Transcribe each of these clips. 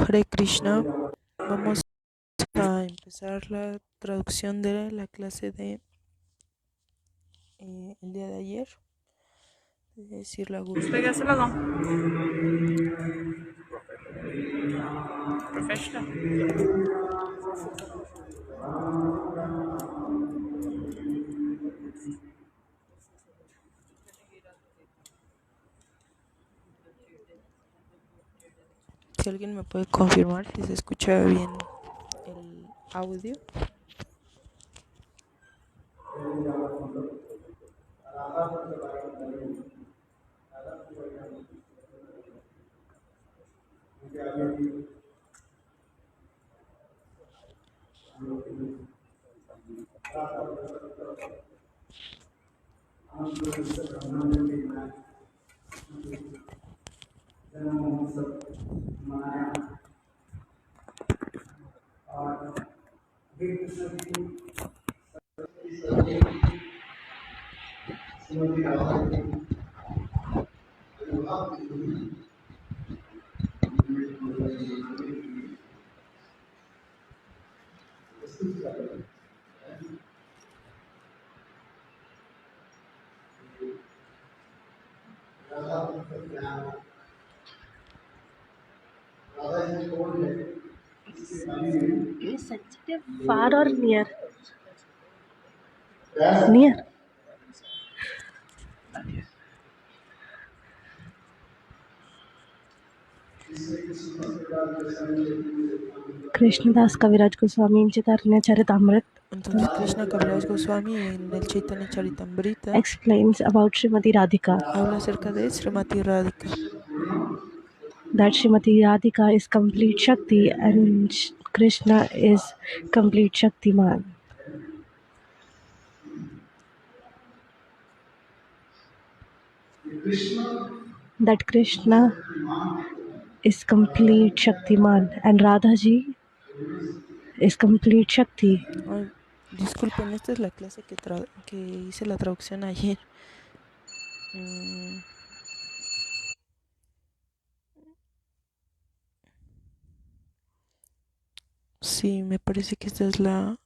Hare Krishna. Vamos a empezar la traducción de la clase de el día de ayer. Es decir, la Guru. Professional. Si alguien me puede confirmar si se escucha bien el audio. Is sensitive far or near? Near. Krishnadas Kaviraj Goswami in Chaitanya Charitamrita Entonces Krishna Kaviraj Goswami en el Chaitanya Charitamrita explains about Srimati Radhika, habla acerca de Srimati Radhika, that Srimati Radhika is complete Shakti and Krishna is complete Shaktiman. That Krishna is complete Shaktiman and Radhaji is complete Shakti. Ay, disculpen, esta es la clase que hice la traducción ayer. Sí, me parece que esta es la...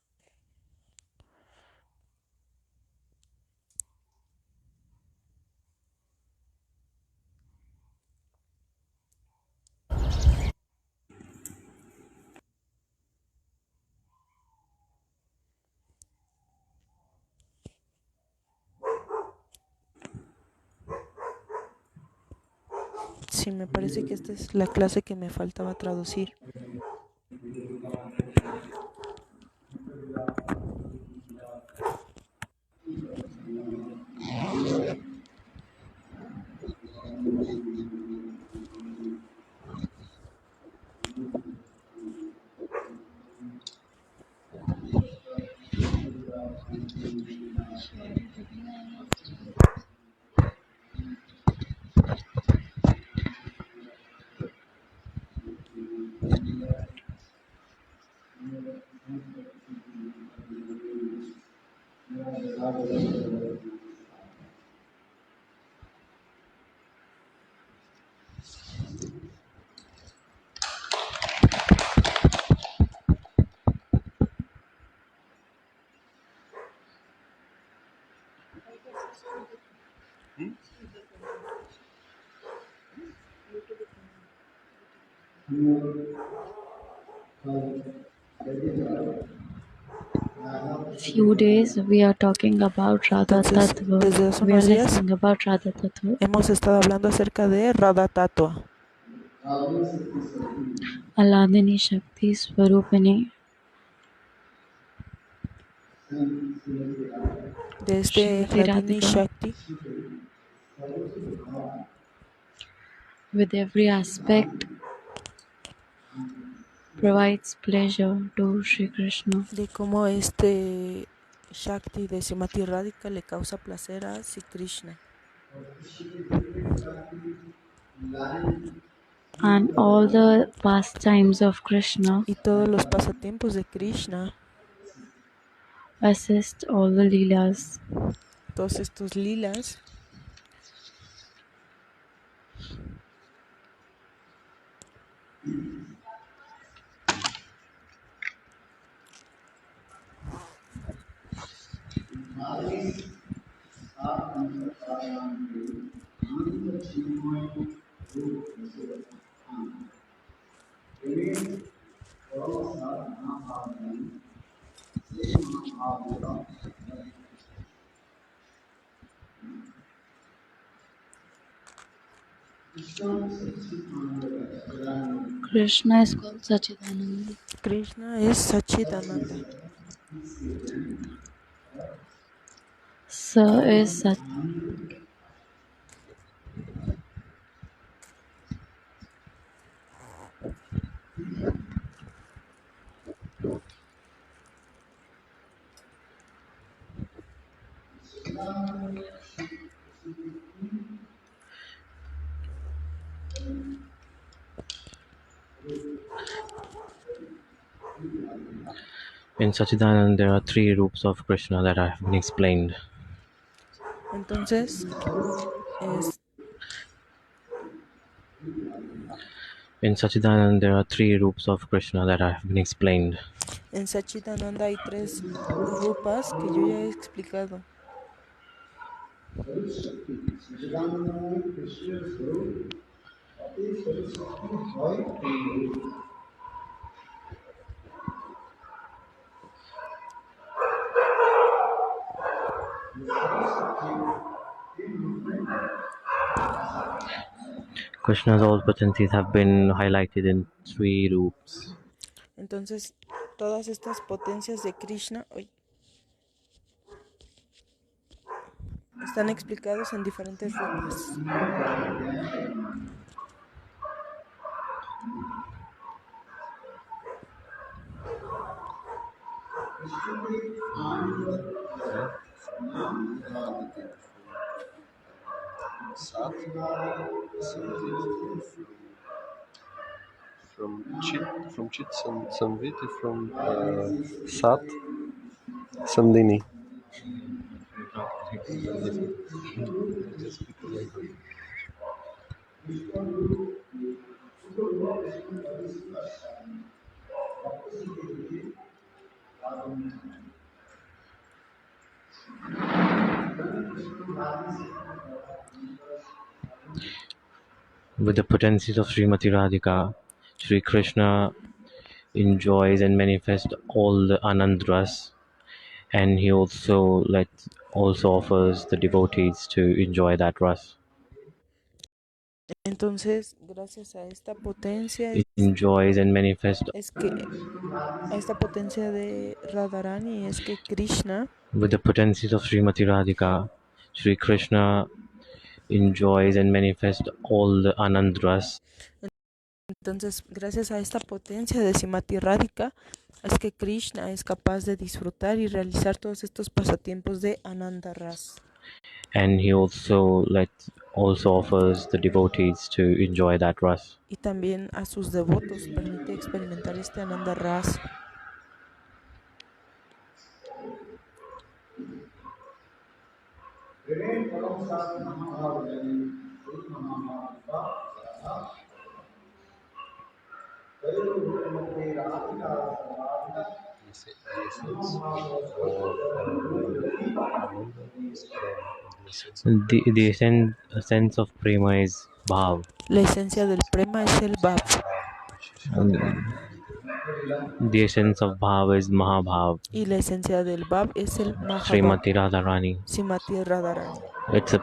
Sí, me parece que esta es la clase que me faltaba traducir. Few days we are talking about Radha Entonces, Tattva. desde hace We are unos días listening about Radha Tattva. hemos estado hablando acerca de Radha Tattva, Aladini Shakti Swarupini de este Srimati Hladini Radhika, Shakti, with every aspect provides pleasure to Sri Krishna. de cómo este Shakti de Srimati Radhika le causa placer a Sri Krishna. And all the pastimes of Krishna Y todos los pasatiempos de Krishna, assist all the leelas. todos estos lilas, Krishna is called Sachidananda. Krishna es Sachidananda. Sa is Sat. In Sachidanand, there are three roops of Krishna that have been explained. Entonces, es, In Sachidanand, there are three roops of Krishna that have been explained. en Sachidananda hay tres rupas que yo ya he explicado. Krishna's all potencies have been highlighted in three roops. Entonces, todas estas potencias de Krishna están explicados en diferentes rupas. Sat, from Chit Samviti, from Sat Sandini. With the potencies of Srimati Radhika, Sri Krishna enjoys and manifests all the Anandras, and he also offers the devotees to enjoy that ras. Entonces, gracias a esta potencia It enjoys and manifests. es que a esta potencia de Radharani es que Krishna With the potencies of Srimati Radhika, Sri Krishna enjoys and manifests all the Anandras. Entonces, gracias a esta potencia de Srimati Radhika es que Krishna es capaz de disfrutar y realizar todos estos pasatiempos de Ananda Ras. And he also offers the devotees to enjoy that ras. Y también a sus devotos permite experimentar este Ananda Ras. The sense of prema is bhav. La esencia del prema es el bhav. The essence of bhav is mahabhav. Y la esencia del bhav es el mahabhav. Srimati Radharani. Srimati Radharani. It's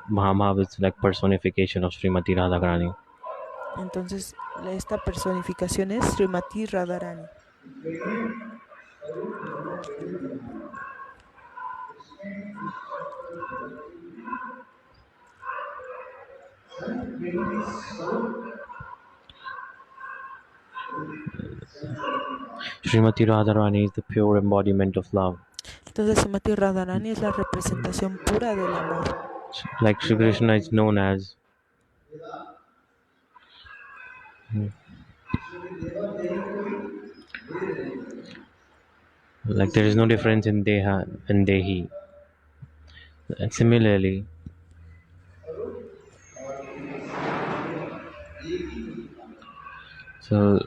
Mahabhav is like personification of Srimati Radharani. Entonces, esta personificación es Srimati Radharani. Srimati Radharani is the pure embodiment of love. Entonces, Srimati Radharani es la representación pura del amor. Like Sri Krishna is known as like there is no difference in Deha and Dehi. And similarly, so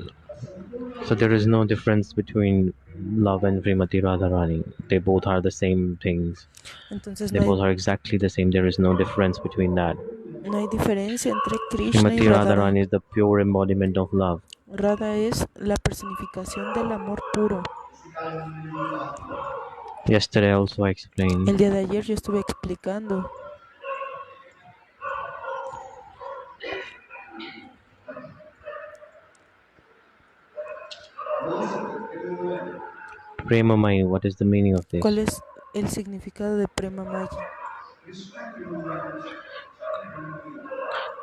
there is no difference between love and Srimati Radharani. They both are the same things. Entonces They both are exactly the same. There is no difference between that. no hay diferencia entre Krishna y Srimati Radharani. Radharani is the pure embodiment of love. Radha es la personificación del amor puro. Yesterday also I explained. El día de ayer yo estuve explicando. Premamai, what is the meaning of this? ¿Cuál es el significado de Prema Maya?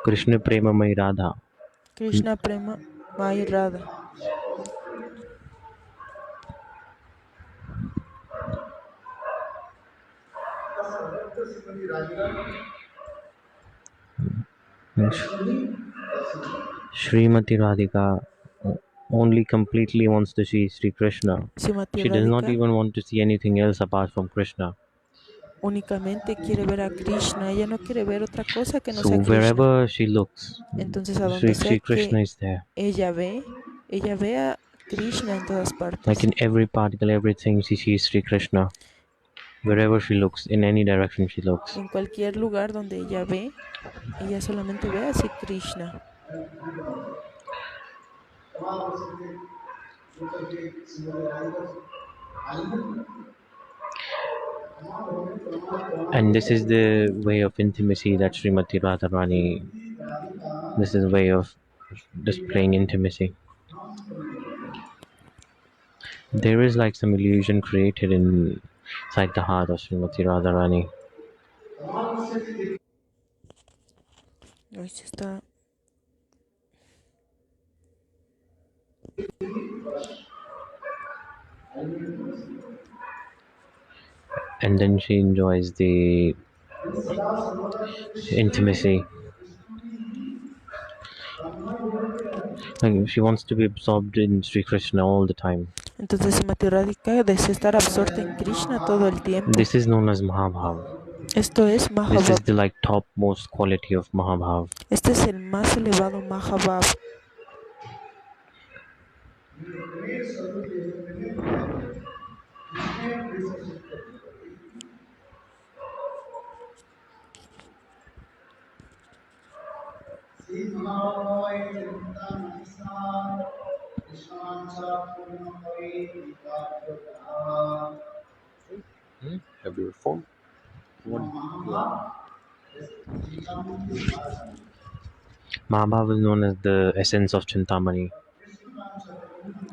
Krishna Premamai Radha. Krishna Prema Maya Radha. Srimati Radhika only completely wants to see Sri Krishna. Srimati She does not Radhika even want to see anything else apart from Krishna. únicamente quiere ver a Krishna. Ella no quiere ver otra cosa que no So sea Krishna. wherever she looks, Entonces a donde sea Sri Krishna que is there. ella ve a Krishna en todas partes. Like in every particle, everything, she sees Sri Krishna. Wherever she looks, in any direction she looks. En cualquier lugar donde ella ve, ella solamente ve a Sri Krishna. And this is the way of intimacy that Srimati Radharani, this is a way of displaying intimacy. There is like some illusion created inside the heart of Srimati Radharani. Ahí se está. And then she enjoys the intimacy. Like she wants to be absorbed in Sri Krishna all the time. Entonces Srimati Radhika desea estar absorta en Krishna todo el tiempo. This is known as Mahabhav. Esto es This is Mahabhav. the like topmost quality of Mahabhav. Este es el más elevado Mahabhav. Have your phone? Mahabhav is known as the essence of Chintamani.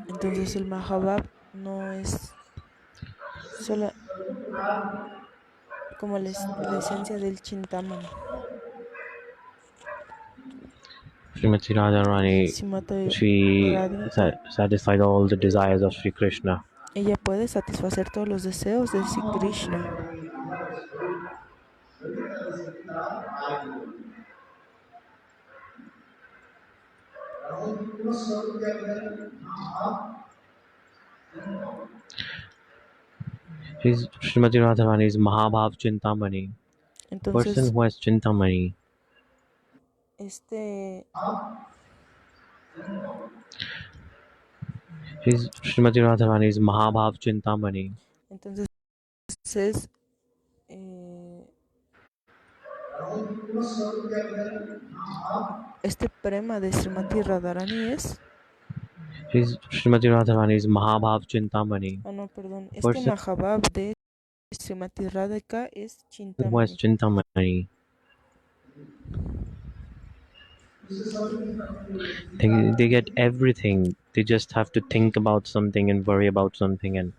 Entonces el Mahabhav no es solo como la esencia del Chintamani. Srimati Radharani, Srimati she Radhika, satisfied all the desires of Sri Krishna. ella puede satisfacer todos los deseos de Sri Krishna. Srimati Radharani is Mahabhav Chintamani. Entonces, Person who has Chintamani, Srimati Radharani is Mahabhav Chintamani. entonces este prema de Srimati Radharani es Srimati Radharani is Mahabhav Chintamani. no, perdón. Este Mahabhav de Srimati Radhika es Who has Chintamani. Chintamani. They get everything. They just have to think about something and worry about something, and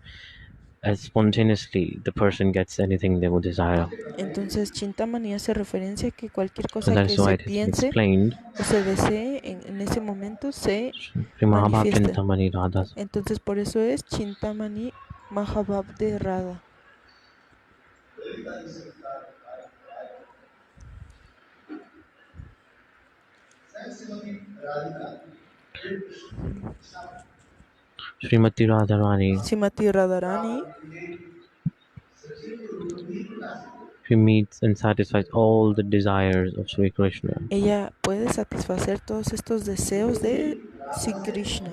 as spontaneously the person gets anything they would desire. Entonces Chintamani hace referencia a que cualquier cosa And que that's why se it is piense explained. o se desee en ese momento se Mahabhav manifiesta. Chintamani Radha. Entonces por eso es Chintamani Mahabhav de Radha. Srimati Radharani. Srimati Radharani. She meets and satisfies all the desires of Sri Krishna. Ella puede satisfacer todos estos deseos de Sri Krishna.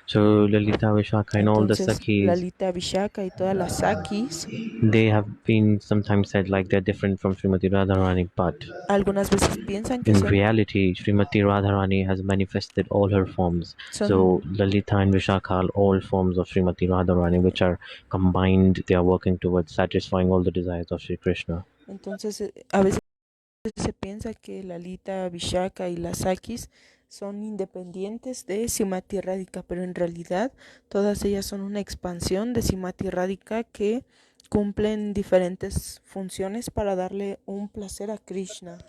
So Lalita, Vishaka, and all the Entonces, Sakhis, Lalita, Vishaka y todas las Sakis, they have been sometimes said like they're different from Srimati Radharani, but algunas veces piensan que in reality, Srimati Radharani has manifested all her forms. So son, Lalita and Vishaka are all forms of Srimati Radharani, which are combined. They are working towards satisfying all the desires of Sri Krishna. entonces a veces se piensa que Lalita, Vishaka y las Sakis son independientes de Simati Radhika, pero en realidad todas ellas son una expansión de Simati Radhika que cumplen diferentes funciones para darle un placer a Krishna.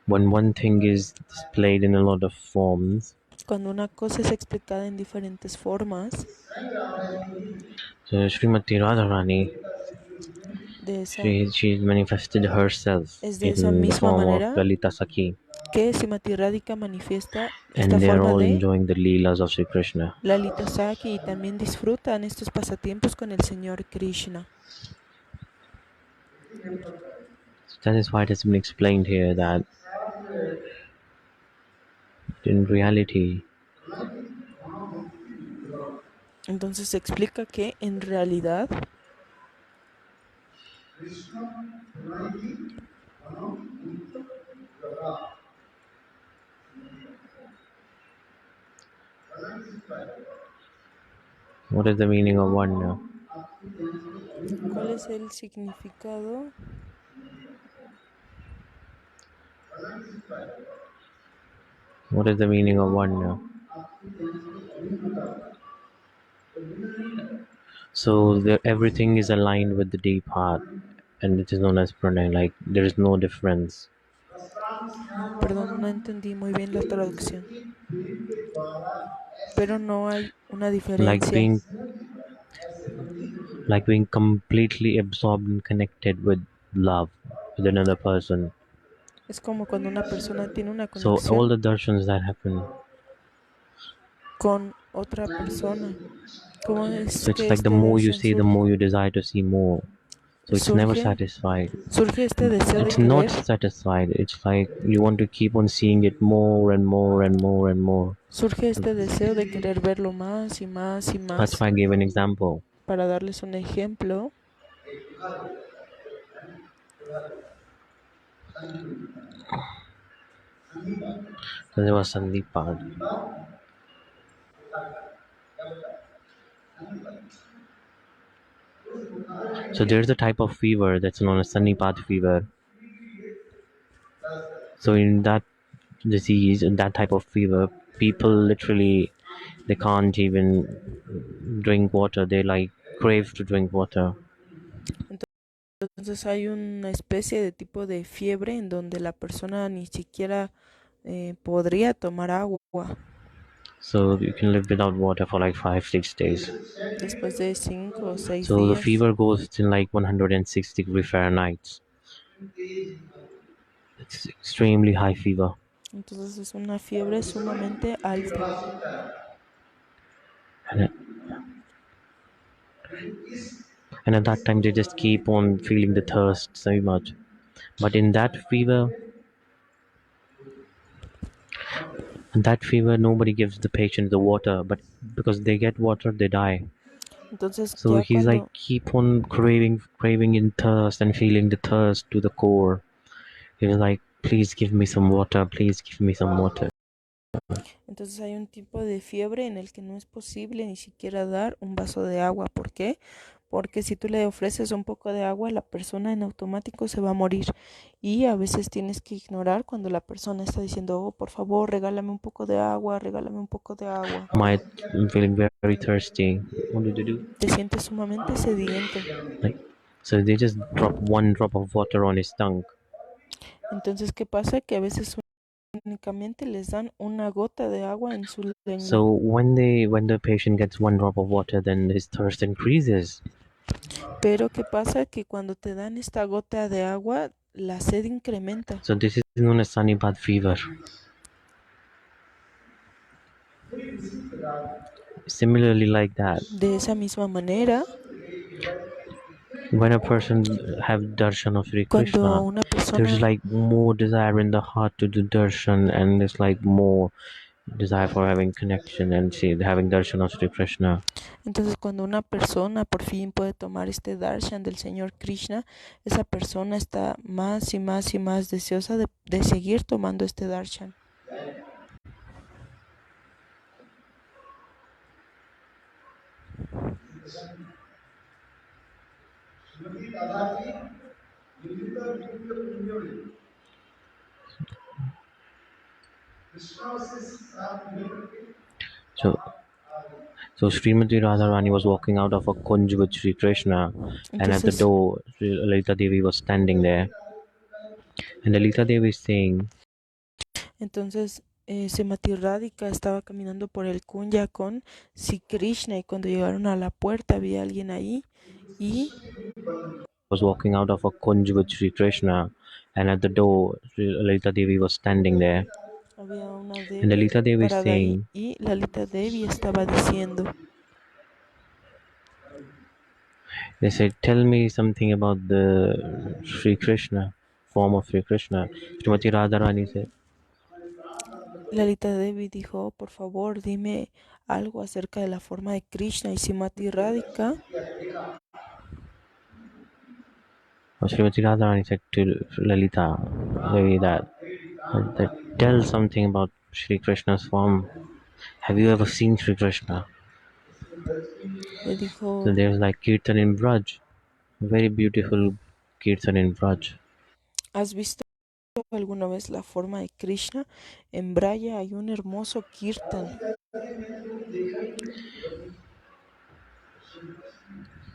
When one thing is displayed in a lot of forms, Cuando una cosa es explicada en diferentes formas, so Srimati Radharani, de esa, she manifested herself es de esa in the misma form of manera Lalita Sakhi, que Simati Radhika manifiesta esta and they are forma all de enjoying the leelas of Sri Krishna. Lalita Saki y también disfrutan estos pasatiempos con el Señor Krishna. That is why it has been explained here that in reality, Entonces se explica que en realidad what is the meaning of one now? ¿cuál es el significado? What is the meaning of one now? So there, everything is aligned with the deep heart, and it is known as pranay. Like there is no difference. Perdón, no entendí muy bien la traducción. Pero no hay una Like diferencia. being completely absorbed and connected with love with another person. Es como cuando una persona tiene una So all conexión the darshans that happen, con otra persona. ¿Cómo es so it's que like the este more you darshan see, the more you desire to see more. So it's never satisfied. surge este deseo de It's not querer? satisfied. It's like you want to keep on seeing it more and more and more and more. Surge este deseo de querer verlo más y más y That's más. why I gave an example. Para darles un ejemplo, So there was Sandeep part. So there's a type of fever that's known as Sannipat fever. So in that disease, in that type of fever, people literally they can't even drink water. They like crave to drink water. entonces hay una especie de tipo de fiebre en donde la persona ni siquiera podría tomar agua So you can live without water for like 5-6 days. después de 5 o 6 So the días. fever goes to like 106 degree Fahrenheit. It's extremely high fever. Entonces es una fiebre sumamente alta. And at that time they just keep on feeling the thirst so much. But in that fever, nobody gives the patient the water, but because they get water, they die. Entonces So ya he's like cuando keep on craving in thirst and feeling the thirst to the core. He's like, please give me some water, please give me some water. entonces hay un tipo de fiebre en el que no es posible ni siquiera dar un vaso de agua. ¿Por qué? Porque si tú le ofreces un poco de agua, la persona en automático se va a morir. Y a veces tienes que ignorar cuando la persona está diciendo, oh, por favor, regálame un poco de agua, regálame un poco de agua. I'm feeling very thirsty. What did you do? Te sientes sumamente sediento. Like, so they just drop one drop of water on his tongue. Entonces, ¿qué pasa? Que a veces únicamente les dan una gota de agua en su lengua. So when the patient gets one drop of water, then his thirst increases. Pero ¿qué pasa? Que cuando te dan esta gota de agua, la sed incrementa. So this is known as Sannipat fever. Similarly, like that, De esa misma manera, when a person have darshan of Sri cuando Krishna, una there's persona, like more desire in the heart to do darshan, and there's like more desire for having connection and see having darshan of Sri Krishna. entonces cuando una persona por fin puede tomar este darshan del Señor Krishna, esa persona está más y más y más deseosa de seguir tomando este darshan. So, so Srimati Radharani was walking out of a kunj with Sri Krishna, and at the Entonces, door, Sri Lalita Devi was standing there, and Lalita Devi is saying, entonces Srimati Radhika estaba caminando por el Kunya con Sri Krishna y cuando llegaron a la puerta había alguien ahí y was walking out of a kunj with Sri Krishna, and at the door, Sri Lalita Devi was standing there, había una and Devi Lalita Devi is parada ahí saying, y Lalita Devi estaba diciendo, they said, tell me something about the Sri Krishna, form of Sri Krishna. Srimati Radharani said, Lalita Devi dijo, "Oh, por favor, dime algo acerca de la forma de Krishna", y Srimati Radhika Srimati Radharani said to Lalita Devi that tell something about Sri Krishna's form. Have you ever seen Sri Krishna? le So dijo, there's like Kirtan in Braj, very beautiful Kirtan in Braj. ¿has visto alguna vez la forma de Krishna? En Braya hay un hermoso kirtan.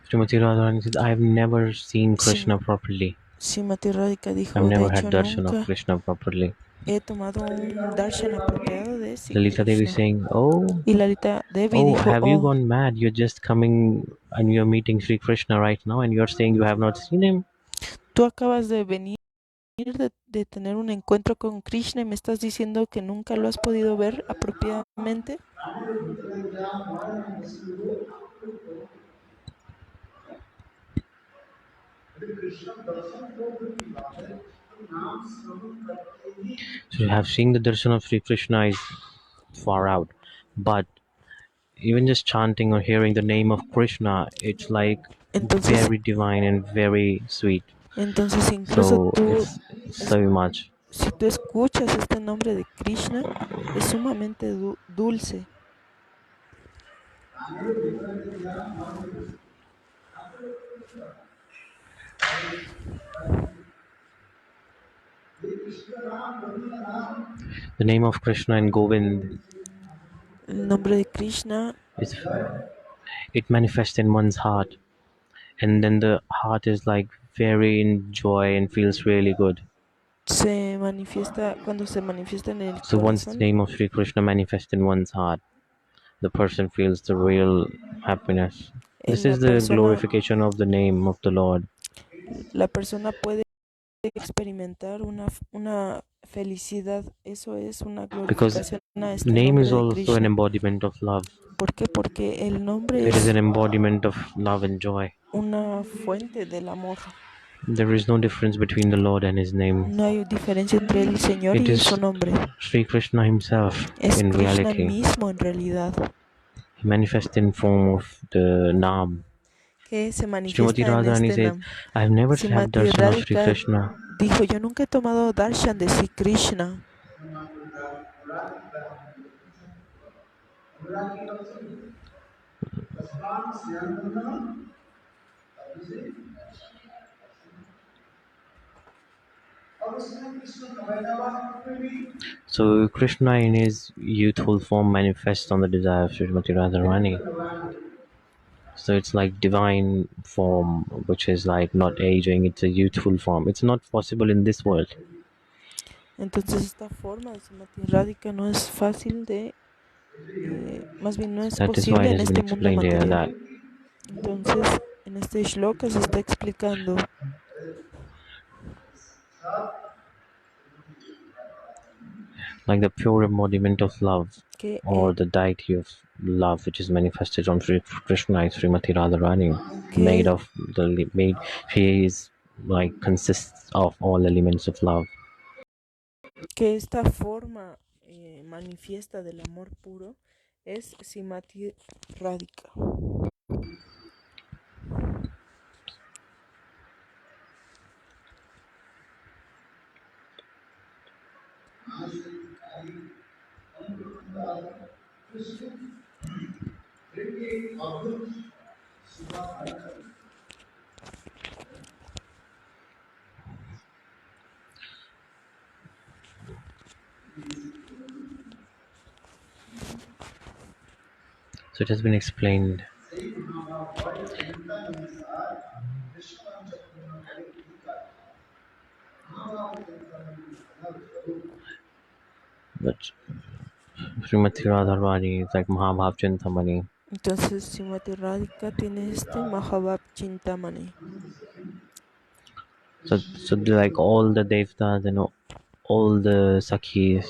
Srimati Radharani said, I've never seen Sim- Krishna properly. Srimati Radhika I've dijo, de never had hecho darshan of nunca Krishna properly. he tomado un darshan apropiado de Sri Lalita Devi is Krishna. saying, oh, Y Lalita Devi oh, dijo, have you oh, gone mad? You're just coming and you're meeting Sri Krishna right now and you're saying you have not seen him? tú acabas de venir de tener un encuentro con Krishna y me estás diciendo que nunca lo has podido ver apropiadamente. So have seen the darshan of Sri Krishna is far out. But even just chanting or hearing the name of Krishna, it's like Entonces, very divine and very sweet. entonces incluso So tú, it's es- so much. si tú escuchas este nombre de Krishna, es sumamente dulce. The name of Krishna and Govind El nombre de Krishna is it manifests in one's heart, and then the heart is like very in joy and feels really good. se manifiesta, cuando se manifiesta en el So once the corazón, name of Sri Krishna manifests in one's heart, the person feels the real happiness. This la is the persona, glorification of the name of the Lord. la persona puede experimentar una felicidad. Eso es una Because glorificación a este name nombre is de also an Krishna. embodiment of love. ¿Por qué? Porque el nombre It is an es embodiment of love and joy. una fuente del amor. There is no difference between the Lord and his name. No hay diferencia entre el Señor It y su is nombre. Sri Krishna himself Es in Krishna reality. mismo en realidad, He manifests in form of the Nam. que se Srimati manifiesta en Radharani este says, Nam. I have never had Srimati darshan of Sri Radhika Krishna. dijo, yo nunca he tomado darshan de Sri Krishna. So Krishna in his youthful form manifests on the desire of Srimati Radharani. So it's like divine form, which is like not aging, it's a youthful form. It's not possible in this world. Entonces esta forma de Srimati Radhika no es fácil de, más bien no es That is why posible it en has been este mundo explained here material. that Entonces en este shloka se está explicando like the pure embodiment of love que, or the deity of love, which is manifested on Sri Krishna is Srimati Radharani, made que, of made. She is like consists of all elements of love. que esta forma manifiesta del amor puro es Simati Radhika. So it has been explained. But Srimati Radharani is like Mahabhav Chintamani. Entonces Simati Radhika tiene este Mahabhab Chintamani. So like all the devtas and all the sakhis,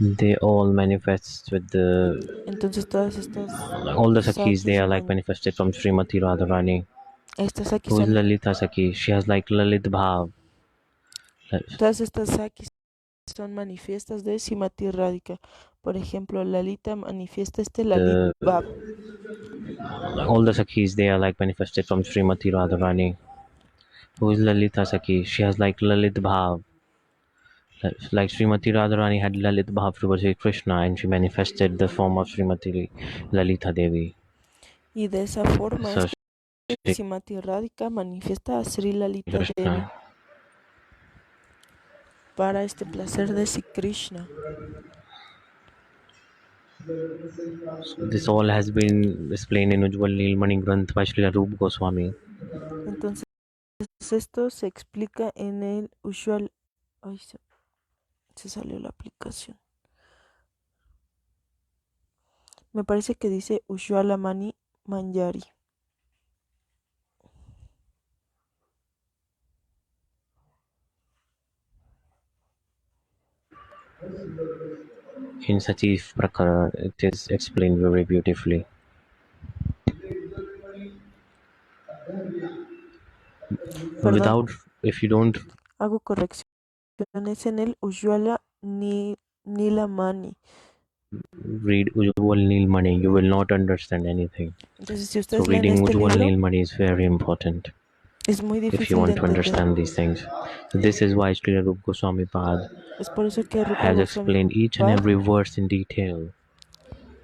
they all manifest with the Entonces todas estas all the sakhis, they Sakis, are like manifested from Srimati Radharani. estas Sakis Who is son, Lalita Sakhi? She has like Lalit Bhav. todas estas Sakis son manifiestas de Simati Radhika. Por ejemplo, Lalita manifiesta este Lalit The Bhav. all the sakhis, they are like manifested from Srimati Radharani. Who is Lalita Sakhi? She has like Lalit Bhav. Like Srimati Radharani had Lalit Bhav towards Sri Krishna, and she manifested the form of Srimati Lalita Devi. Y de esa forma So este Simati Radhika manifiesta a Sri Lalita Krishna. Devi para este placer de Sri Krishna. So this all has been explained in Ujjwal Nilmani Granth by Srila Rupa Goswami. Entonces esto se explica en el usual. Ay, se salió la aplicación. Me parece que dice Ushwala Mani Manjari. In Sachiv Prakara, it is explained very beautifully. Perdón, Without, if you don't hago correcciones en el Ushwala Nilamani. read Ujjwal Nilmani, you will not understand anything. Entonces, si So ustedes leen reading este Ujjwal libro, Nilmani is very important es muy if you difícil de want to entender. understand these things. So this is why Srila Rupa Goswami Pad Es por eso que Rupa has Goswami explained each and Pad every verse in detail.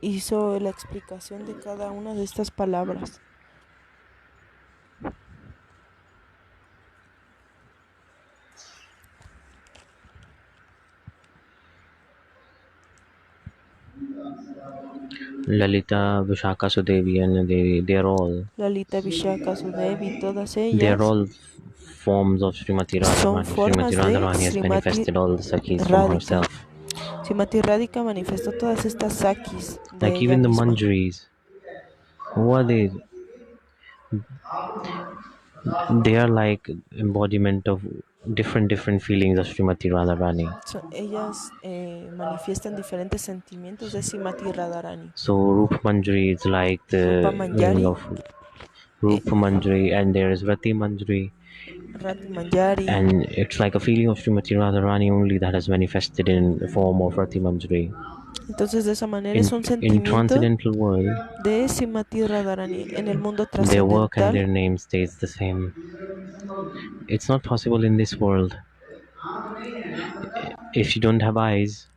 hizo la explicación de cada una de estas palabras. Lalita, Vishaka, Sudevi, and Devi, they are all Lalita, Vishaka, Sudevi, todas they are ellas all forms of Srimati son Radharani. formas Srimati de Radharani has Srimati manifested all the Sakhis from Radhika. herself. Srimati Radhika manifestó todas estas Sakis de Like ella even the misma. Manjaris, who are they? They are like embodiment of different feelings of Srimati Radharani. Ellas manifiestan diferentes sentimientos de Srimati Radharani. So Rupa Manjari is like the Rupa meaning Manjari, of Rupa Manjari, and there is Rati Manjari, Rati Manjari, and it's like a feeling of Srimati Radharani only that has manifested in the form of Rati Manjari. entonces de esa manera es un In sentimiento transcendental world, de Srimati Radharani. En el mundo their work and their trascendental, name stays the same. It's not possible in this world. If you don't have eyes,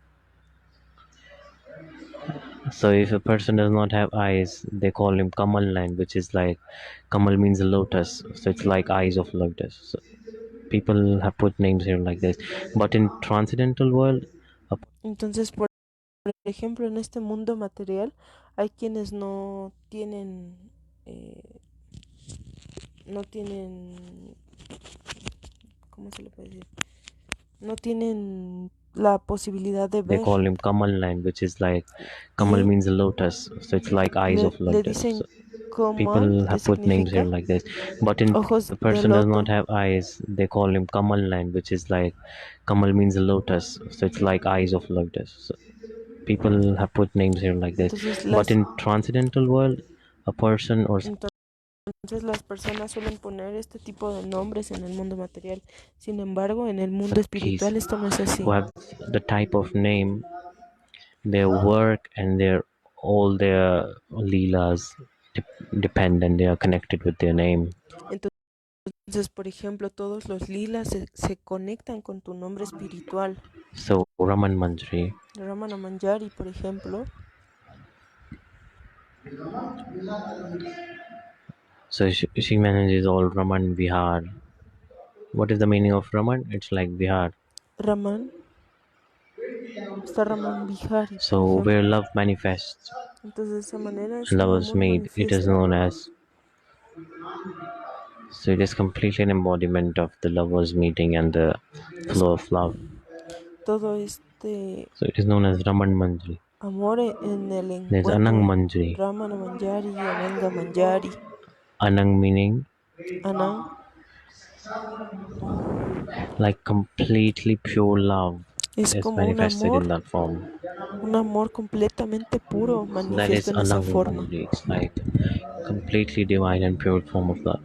so if a person does not have eyes, they call him Kamal land, which is like Kamal means a lotus, so it's like eyes of lotus. So people have put names here like this, but in transcendental world, entonces por ejemplo en este mundo material hay quienes no tienen ¿cómo se le puede decir? No tienen la posibilidad de they ver. call him Kamal land, which is like Kamal means a lotus, so it's like eyes of Le lotus. dicen So Kamal, people que have put names here significa like this, but in ojos a de person does loto. not have eyes, they call him Kamal land, which is like Kamal means a lotus, so it's like eyes of lotus. So people have put names here like this. Entonces But in transcendental world, a person or entonces las personas suelen poner este tipo de nombres en el mundo material. Sin embargo, en el mundo Sakhis espiritual esto no es así. who have the type of name, their work and all their leelas depend and they are connected with their name. Entonces, por ejemplo, todos los lilas se conectan con tu nombre espiritual. So Raman Manjari, Ramana Manjari, por ejemplo. so she manages all Raman Vihar. What is the meaning of Raman? It's like Vihar. Raman. Está Raman Bihari, So por ejemplo. where love manifests, Entonces, de esa manera es love un is amor made. It is manifiesta. known as. So it is completely an embodiment of the lovers meeting and the flow of love. Todo este So it is known as Raman Manjari. amor en el There's Anang encuentro. Manjari. Ramana Manjari, Ananga Manjari. Anang meaning Anang, like completely pure love es is como manifested in that form. un amor completamente puro So that manifiesto is en esa Anang forma. Manjari. It's like completely divine and pure form of love.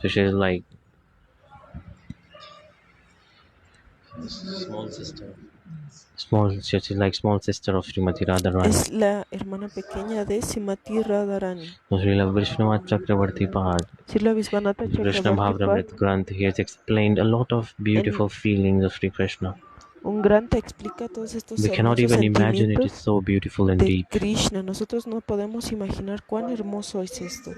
So she is like small sister. She's like small sister of Srimati Radharani. Es la hermana pequeña de Srimati Radharani. Srila Vishnuvat Chakravarti Pad, Srila Visvanatha Krishna Chakrabarti Pad, Bhavramrit Granth, he has explained a lot of beautiful feelings of Sri Krishna. un gran te explica todos estos We cannot hermosos even imagine it is sentimientos so beautiful and de deep. Krishna. Nosotros no podemos imaginar cuán hermoso es esto.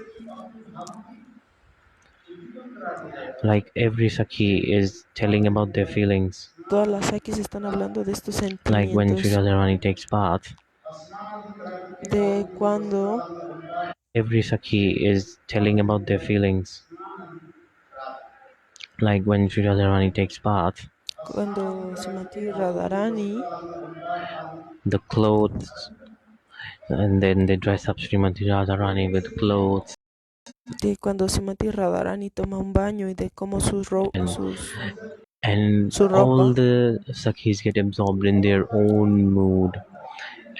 Like every Sakhi is telling about their feelings. Todas las Sakis están hablando de estos Like when Sri sentimientos, Radharani takes bath, de cuando every Sakhi is telling about their feelings. Like when Sri Radharani takes bath, Srimati Radharani, the clothes, and then they dress up Srimati Radharani with clothes. de cuando Srimati Radharani toma un baño y de cómo And su all ropa, the Sakhis get absorbed in their own mood,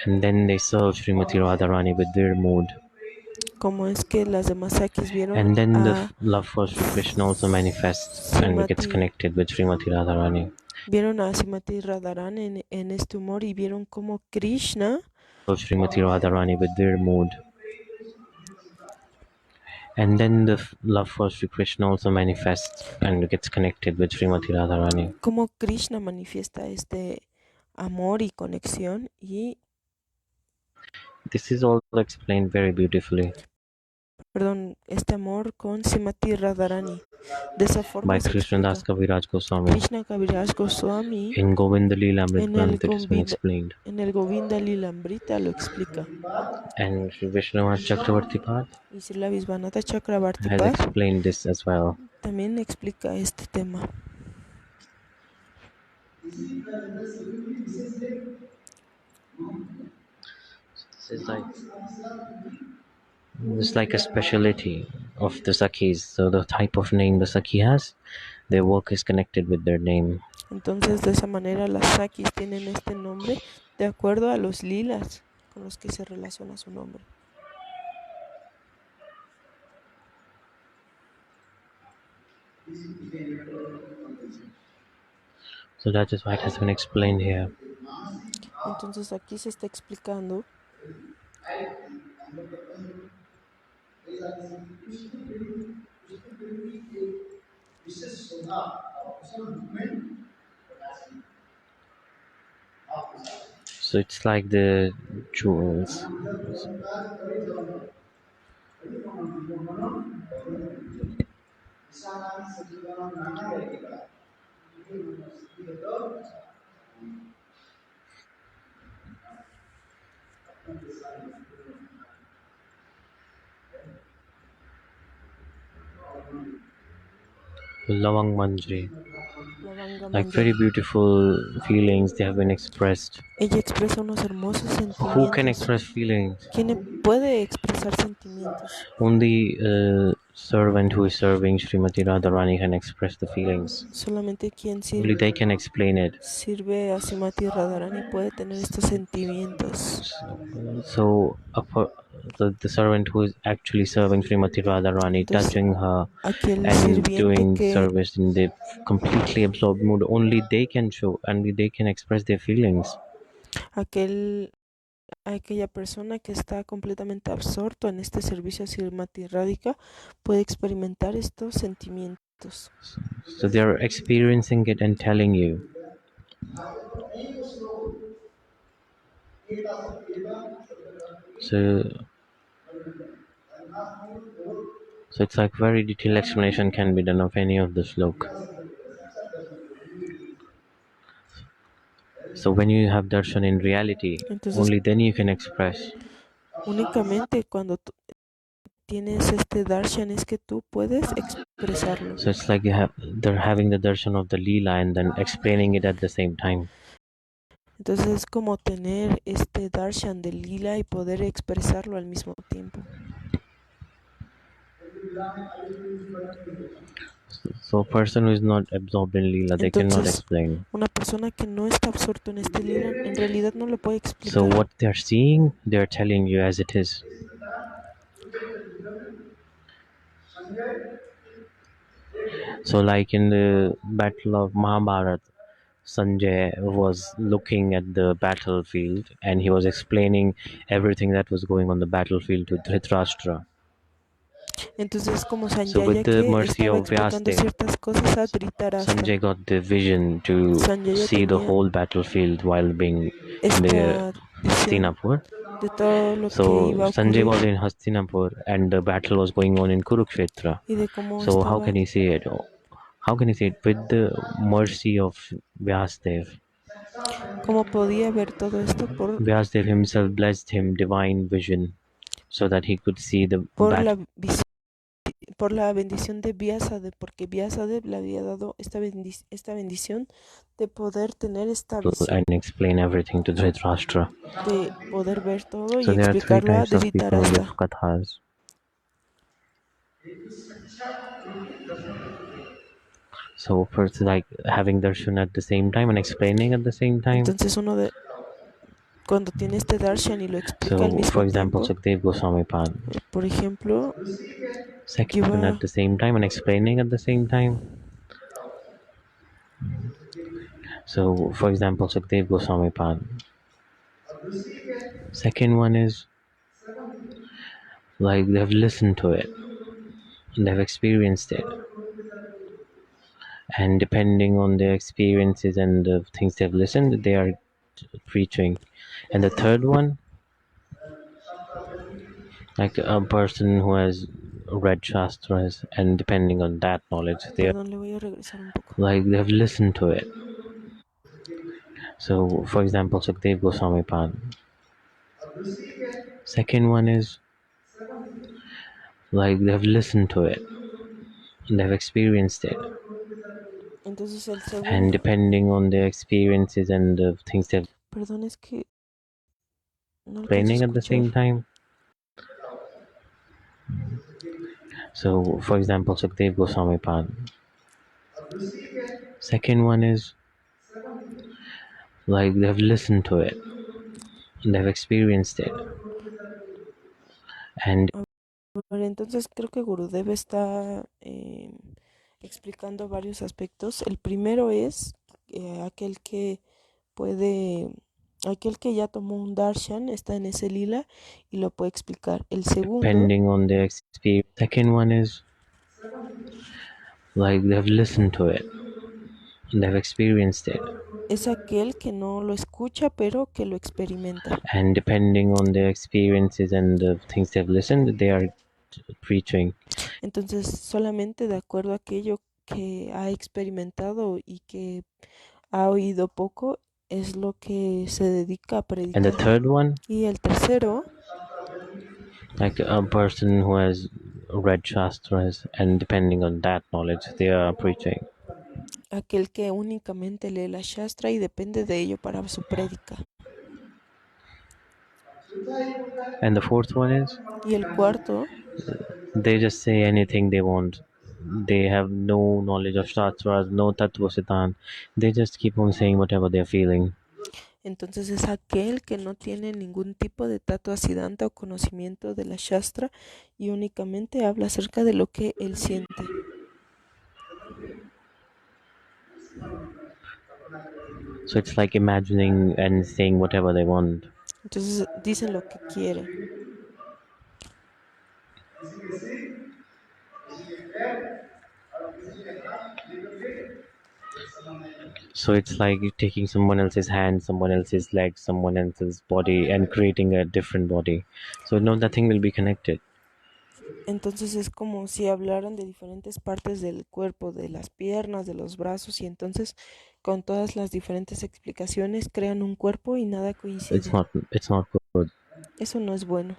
and then they serve Srimati Radharani with their mood. como es que las demás Sakis vieron And then the a love for Sri Krishna also manifests and gets connected with Srimati Radharani. Vieron a Srimati Radharani en este humor y vieron cómo Krishna So Srimati Radharani with their mood. And then the love for Sri Krishna also manifests and gets connected with Srimati Radharani. Cómo Krishna manifiesta este amor y conexión y This is also explained very beautifully. Perdón, este amor con Srimati Radharani. De esa forma by se Krishna Das explica. Kaviraj Goswami. Krishna Kaviraj Goswami In Govinda Leela Amrit en el Granth it has been explained. en el Govinda Lilamrita lo explica. And Sri Vishnuvat Chakravarti Pad Y Srila Visvanatha Chakrabarti has Pad explained this as well. también explica este tema. This is like a specialty of the Sakhis. So the type of name the Sakhi has, their work is connected with their name. Entonces, de esa manera las Sakis tienen este nombre de acuerdo a los lilas con los que se relaciona su nombre. So that is why it has been explained here. Entonces aquí se está explicando So it's like the jewels. Lavang Manjri. Lavanga Like Manjari. very beautiful feelings they have been expressed. Ella expresa unos hermosos Who can sentimientos. express feelings? ¿Quién puede expresar sentimientos? Only servant who is serving Srimati Radharani can express the feelings. Solamente quien Only they can explain it. sirve a Srimati Radharani puede tener estos sentimientos. So the servant who is actually serving Srimati Radharani, Entonces, touching her aquel and sirviente doing que service in the completely absorbed mood, only they can show, only they can express their feelings. aquella persona que está completamente absorto en este servicio a Srimati Radhika puede experimentar estos sentimientos. So they are experiencing it and telling you. So it's like very detailed explanation can be done of any of the slok. So when you have darshan in reality, Entonces, only then you can express. únicamente cuando tú tienes este darshan es que tú puedes expresarlo. So it's like they're having the darshan of the Leela and then explaining it at the same time. Entonces es como tener este darshan de lila y poder expresarlo al mismo tiempo. So a person who is not absorbed in Leela, they cannot Entonces, explain. una persona que no está absorto en este lila, en realidad no lo puede So explicar. what they're seeing, they're telling you as it is. So like in the battle of Mahabharata, Sanjay was looking at the battlefield and he was explaining everything that was going on the battlefield to Dhritarashtra. Entonces, como So with Sanjaya the que mercy estaba of explicando Vyasdev, ciertas cosas a Dhritarashtra. Sanjay got the vision to Sanjaya see the tenía whole battlefield while being in the esta visión Hastinapur. de todo lo que So iba a Sanjay ocurrir was in Hastinapur and the battle was going on in Kurukshetra. y de cómo So how can estaba. he see it? How can he see it? With the mercy of Vyasdev. Cómo podía ver todo esto Vyasdev himself blessed him divine vision so that he could see the por battle la visión, por la bendición de Vyasadeva, porque Vyasadeva le había dado esta bendición de poder tener esta visión, and explain everything to Dhritarashtra. de poder ver todo y So there are three explicarlo a types of people who give Dhritarashtra. kathas. So first, like having darshan at the same time and explaining at the same time. Entonces cuando tiene este darshan y lo explica al So for mismo example, tiempo, Sukdev Goswami Pad. por ejemplo, Second at lleva the same time and explaining at the same time. So for example, Sukdev Goswami Pad. Second one is like they've listened to it, they've experienced it, and depending on their experiences and the things they've listened, they are preaching. And the third one, like a person who has read shastras and depending on that knowledge, they are perdón, le voy a regresar un poco. like they've listened to it. So for example, Sukdev Goswami Pad. Second one is like they've listened to it, they've experienced it, Entonces el and segundo, depending on their experiences and the things they're perdón, es que no alcanzo a explaining at the escuchar. same time. So for example, Sukdev Goswami Pad. Second one is like they've listened to it, they've experienced it, and A ver, entonces creo que Gurudev está explicando varios aspectos. El primero es aquel que puede, aquel que ya tomó un darshan, está en ese lila y lo puede explicar. El segundo depending on their experience. Second one is like they've listened to it, they've experienced it, es aquel que no lo escucha, pero que lo experimenta. and depending on their experiences and the things they've listened, they are preaching. Entonces, solamente de acuerdo a aquello que ha experimentado y que ha oído poco, es lo que se dedica a And the predicar. third one, Y el tercero, like a person who has read shastras and depending on that knowledge, they are preaching. aquel que únicamente lee la Shastra y depende de ello para su prédica. And the fourth one is Y el cuarto, They just say anything they want. They have no knowledge of shastras, no tattva. They just keep on saying whatever they're feeling. Entonces es aquel que no tiene ningún tipo de tattva siddhanta o conocimiento de la shastra y únicamente habla acerca de lo que él siente. So it's like imagining and saying whatever they want. Entonces dicen lo que quieren. So it's like taking someone else's hand, someone else's leg, someone else's body, and creating a different body. So no, nothing will be connected. Entonces es como si hablaran de diferentes partes del cuerpo, de las piernas, de los brazos, y entonces con todas las diferentes explicaciones crean un cuerpo y nada It's coincide. not. It's not good. Eso no es bueno.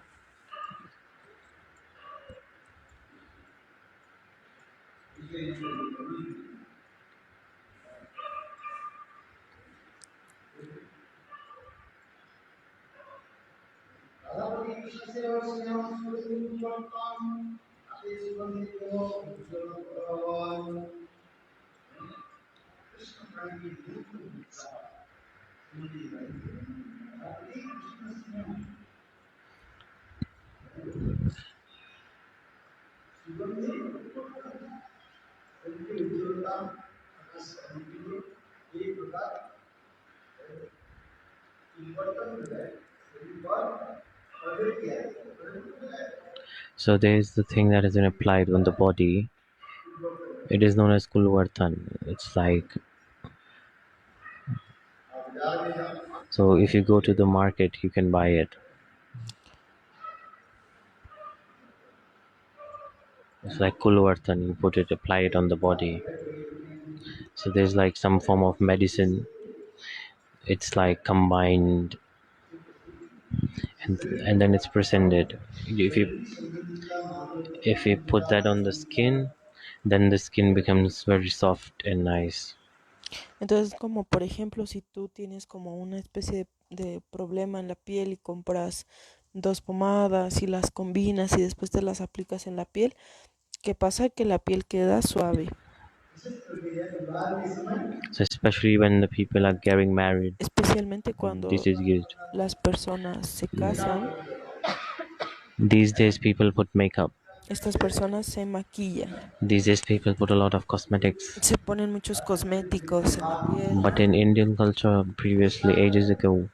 So there's the thing that has been applied on the body. It is known as kulvartan. It's like, so if you go to the market, you can buy it. It's like kulvartan. You put it, apply it on the body. So there's like some form of medicine. It's like combined, and then it's presented. If you put that on the skin, then the skin becomes very soft and nice. Entonces, como por ejemplo, si tú tienes como una especie de problema en la piel y compras dos pomadas y las combinas y después te las aplicas en la piel, ¿qué pasa? Que la piel queda suave. So especially when the people are getting married, Especialmente this cuando is good. las personas se casan, These days people put makeup. estas personas se maquillan, These days people put a lot of cosmetics. se ponen muchos cosméticos en la piel. But in Indian culture, previously ages ago,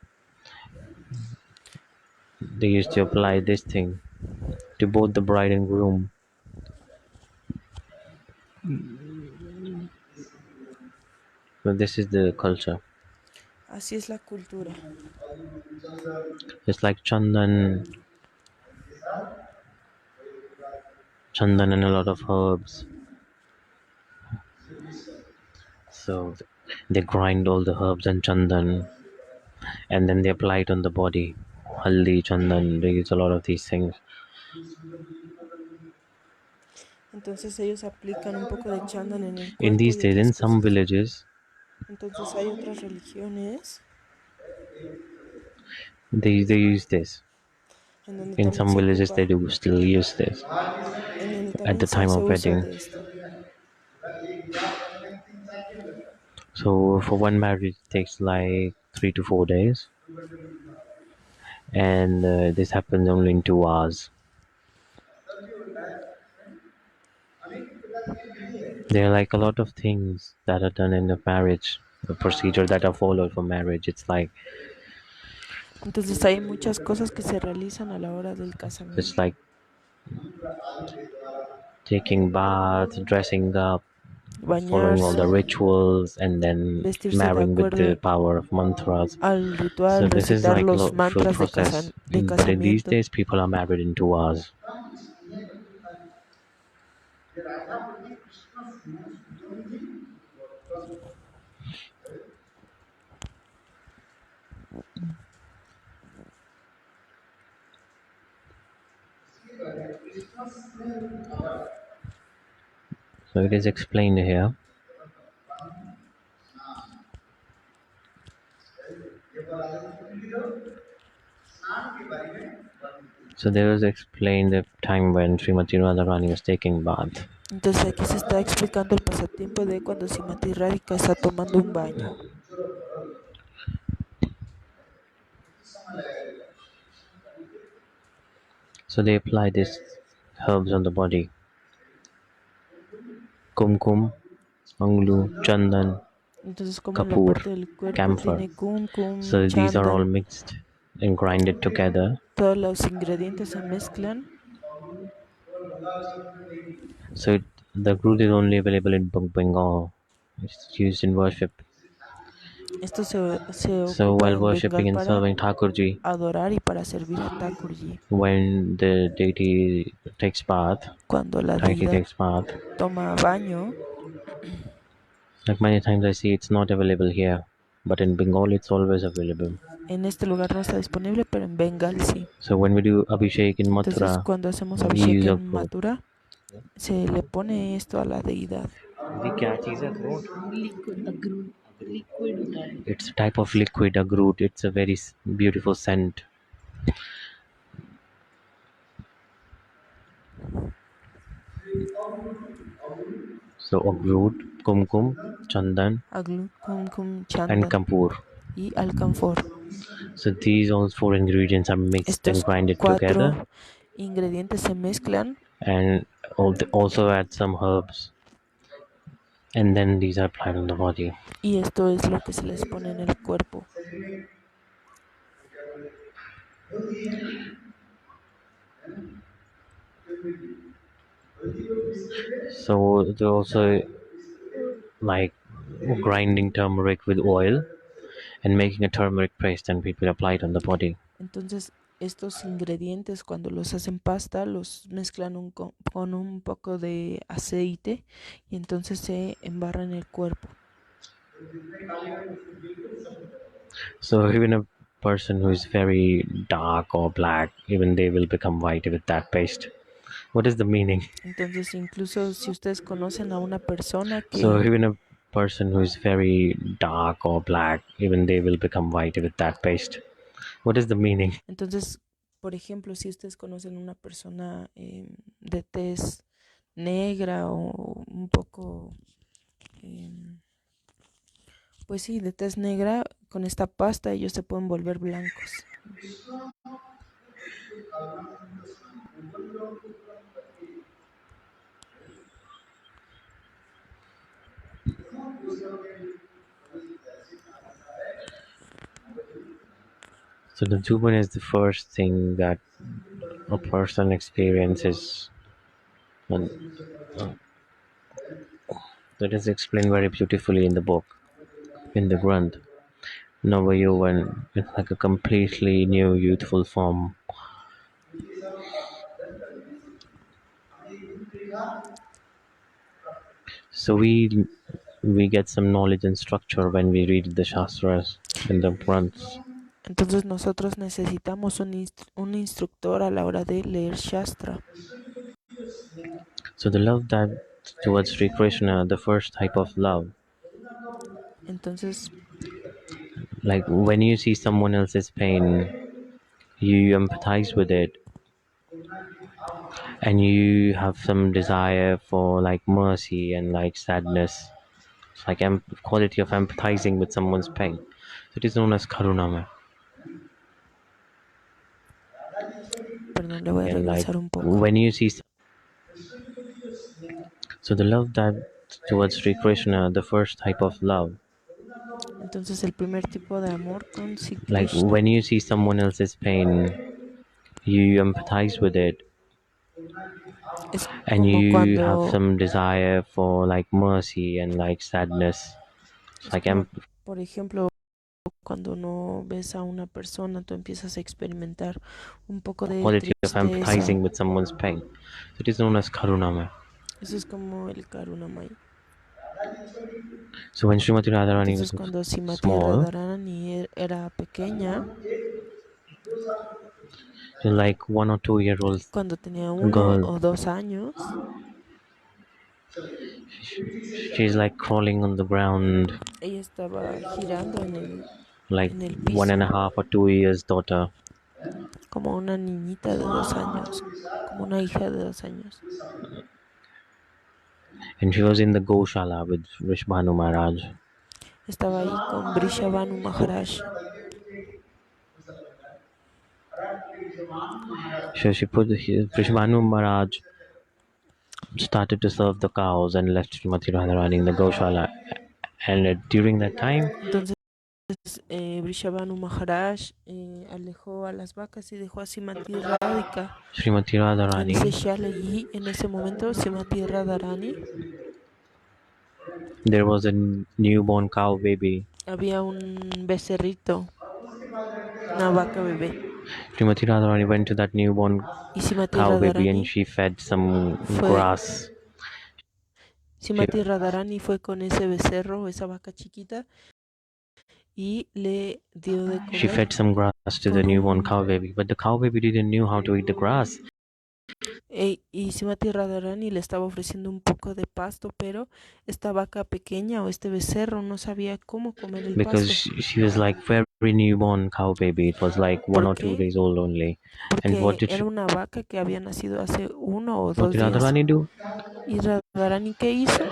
they used to apply this thing to both the bride and groom. But this is the culture. Así es la cultura. It's like chandan and a lot of herbs. So they grind all the herbs and chandan, and then they apply it on the body. Haldi, chandan, they use a lot of these things. Entonces ellos aplican un poco de chandan en el In cuerpo these y days, otras in some cosas. villages, Entonces hay otras religiones they use this. en donde In también some se villages, they ocupa, do still use this en donde at the también se time hace of uso wedding. de esto. So for one marriage, it takes like 3 to 4 days, and this happens only in 2 hours. There are like a lot of things that are done in the marriage, the procedure that are followed for marriage. It's like Entonces hay muchas cosas que se realizan a la hora del it's casamiento. like taking bath, dressing up, following all the Bañarse, rituals, and then vestirse de marrying with the acuerdo power of mantras. al So ritual, this is recitar like a los full mantras process. de But in these casamiento. days, people are married in 2 hours. So it is explained here. So there was explained the time when Srimati Radharani was taking bath. Entonces aquí se está explicando el pasatiempo de cuando Simati Radhika está tomando un baño. So they apply these herbs on the body. Kumkum, Anglu, Chandan, Entonces como en la Kapoor, parte del cuerpo camphor. tiene kumkum, So these are all chandan, mixed and grinded together. todos los ingredientes se mezclan. So the root is only available in Bengal. It's used in worship. Esto se So ocupa while en worshipping Bengal and para serving Thakurji, adorar y para servir a Thakurji. when the deity takes bath, Cuando la deity deidad takes bath, toma baño, like many times I see it's not available here, but in Bengal it's always available. en este lugar no está disponible, pero en Bengal sí. So when we do Abhishek in Entonces Mathura, cuando hacemos we Abhishek use a en fruit. Mathura, se le pone esto a la deidad. It's a type of liquid, a groot. It's a very beautiful scent. So a groot, kumkum, chandan, Aglut, kumkum, and chandan kapoor. y alcanfor. So these all four ingredients are mixed and Estos grinded together, 4 ingredientes se mezclan and also add some herbs, and then these are applied on the body. y esto es lo que se les pone en el cuerpo. So they also like grinding turmeric with oil and making a turmeric paste, and people apply it on the body. Entonces estos ingredientes cuando los hacen pasta los mezclan con un poco de aceite y entonces se embarra en el cuerpo. So even a person who is very dark or black, even they will become white with that paste. What is the meaning? Entonces incluso si ustedes conocen a una persona So que even a person who is very dark or black, even they will become white with that paste. What is the meaning? entonces por ejemplo si ustedes conocen a una persona de tez negra o un poco pues sí, de tez negra, con esta pasta ellos se pueden volver blancos. So the Juban is the first thing that a person experiences, and that is explained very beautifully in the book, in the Granth. Navayovan, it's like a completely new youthful form. So we get some knowledge and structure when we read the Shastras and the Granths. Entonces nosotros necesitamos un instructor a la hora de leer Shastra. So the love that towards Sri Krishna, the first type of love, Entonces, like when you see someone else's pain, you empathize with it, and you have some desire for like mercy and like sadness. It's like quality of empathizing with someone's pain. It is known as karunama. perdón, le voy a And like regresar un poco. when you see, so the love that towards Sri Krishna, the first type of love, Entonces, el primer tipo de amor con Sri like Krishna when you see someone else's pain, you empathize with it, es and como you have cuando some desire for like mercy and like sadness. It's es like como, por ejemplo, cuando no ves a una persona, tú empiezas a experimentar un poco de quality of tristeza. empathizing with someone's pain. It is known as karunama. Eso es como el Karunamai. So when Srimati Radharani Entonces, was cuando Simati small, Radharani era pequeña, like 1 or 2 year old cuando tenía 1 girl, o 2 años, she's like crawling on the ground, ella estaba girando like en el one and piso a half or 2 years daughter. como una niñita de 2 años, como una hija de 2 años. And she was in the Goshala with Vishbhanu Maharaj. Estaba ahí con Vrishabhanu Maharaj. So she put Vishbhanu Maharaj started to serve the cows and left Srimati Radharani in the Goshala. And during that time, Entonces Vrishabhanu Maharaj alejó a las vacas y dejó a Simati Radhika Srimati en Radharani, ese shala, y en ese momento Simati Radharani, there was a newborn cow baby. había un becerrito, una vaca bebé, Srimati Radharani went to that newborn y Simati cow baby and Radharani she fed some fue grass. She, Simati Radharani fue con ese becerro, esa vaca chiquita, y le dio de she comer fed some grass to the con newborn un cow baby, but the cow baby didn't know how to eat the grass y Simati Radharani le estaba ofreciendo un poco de pasto, pero esta vaca pequeña o este becerro no sabía cómo comer el because pasto. she was like very newborn cow baby. It was like 1 or 2 ¿Por qué? days old only. And what Porque did era una vaca que había nacido hace 1 o what 2 did días. Radharani do? ¿Y Radharani qué hizo?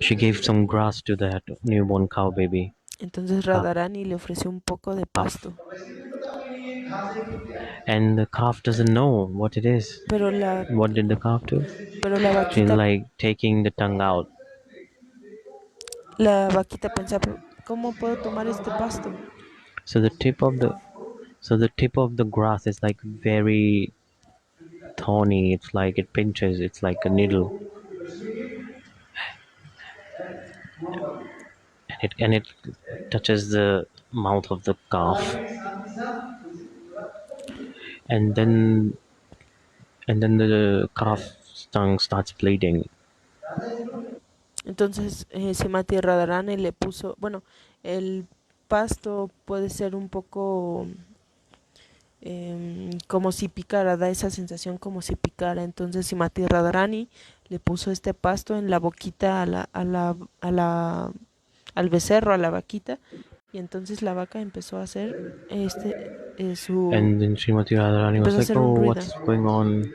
She gave some grass to that newborn cow baby. Entonces Radharani le ofreció un poco de pasto. And the calf doesn't know what it is. Pero la, What did the calf do? pero la She's vaquita, like taking the tongue out. pensaba, ¿cómo puedo tomar este pasto? So the tip of the grass is like very thorny. It's like it pinches. It's like a needle, and it touches the mouth of the calf, and then the calf's tongue starts bleeding. Entonces Simati Radharani le puso, bueno, el pasto puede ser un poco como si picara, da esa sensación como si picara. Entonces Simati Radharani le puso este pasto en la boquita al becerro, a la vaquita, y entonces la vaca empezó a hacer And then Srimati Radharani was empezó a like, hacer "Oh, un ruido. what's going on?"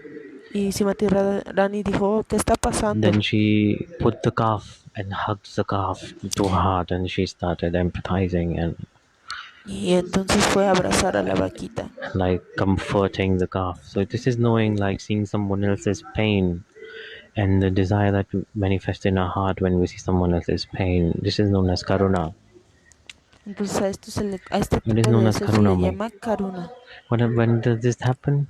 Y Simati Radharani dijo, "Oh, ¿qué está pasando?" Then she put the calf and hugged the calf to her heart, and she started empathizing and Y entonces fue a abrazar a la vaquita. like comforting the calf. So this is knowing, like seeing someone else's pain and the desire that manifests in our heart when we see someone else's pain. This is known as karuna. Entonces a este It is tipo de known as deseo se le karuna. llama karuna. When does this happen?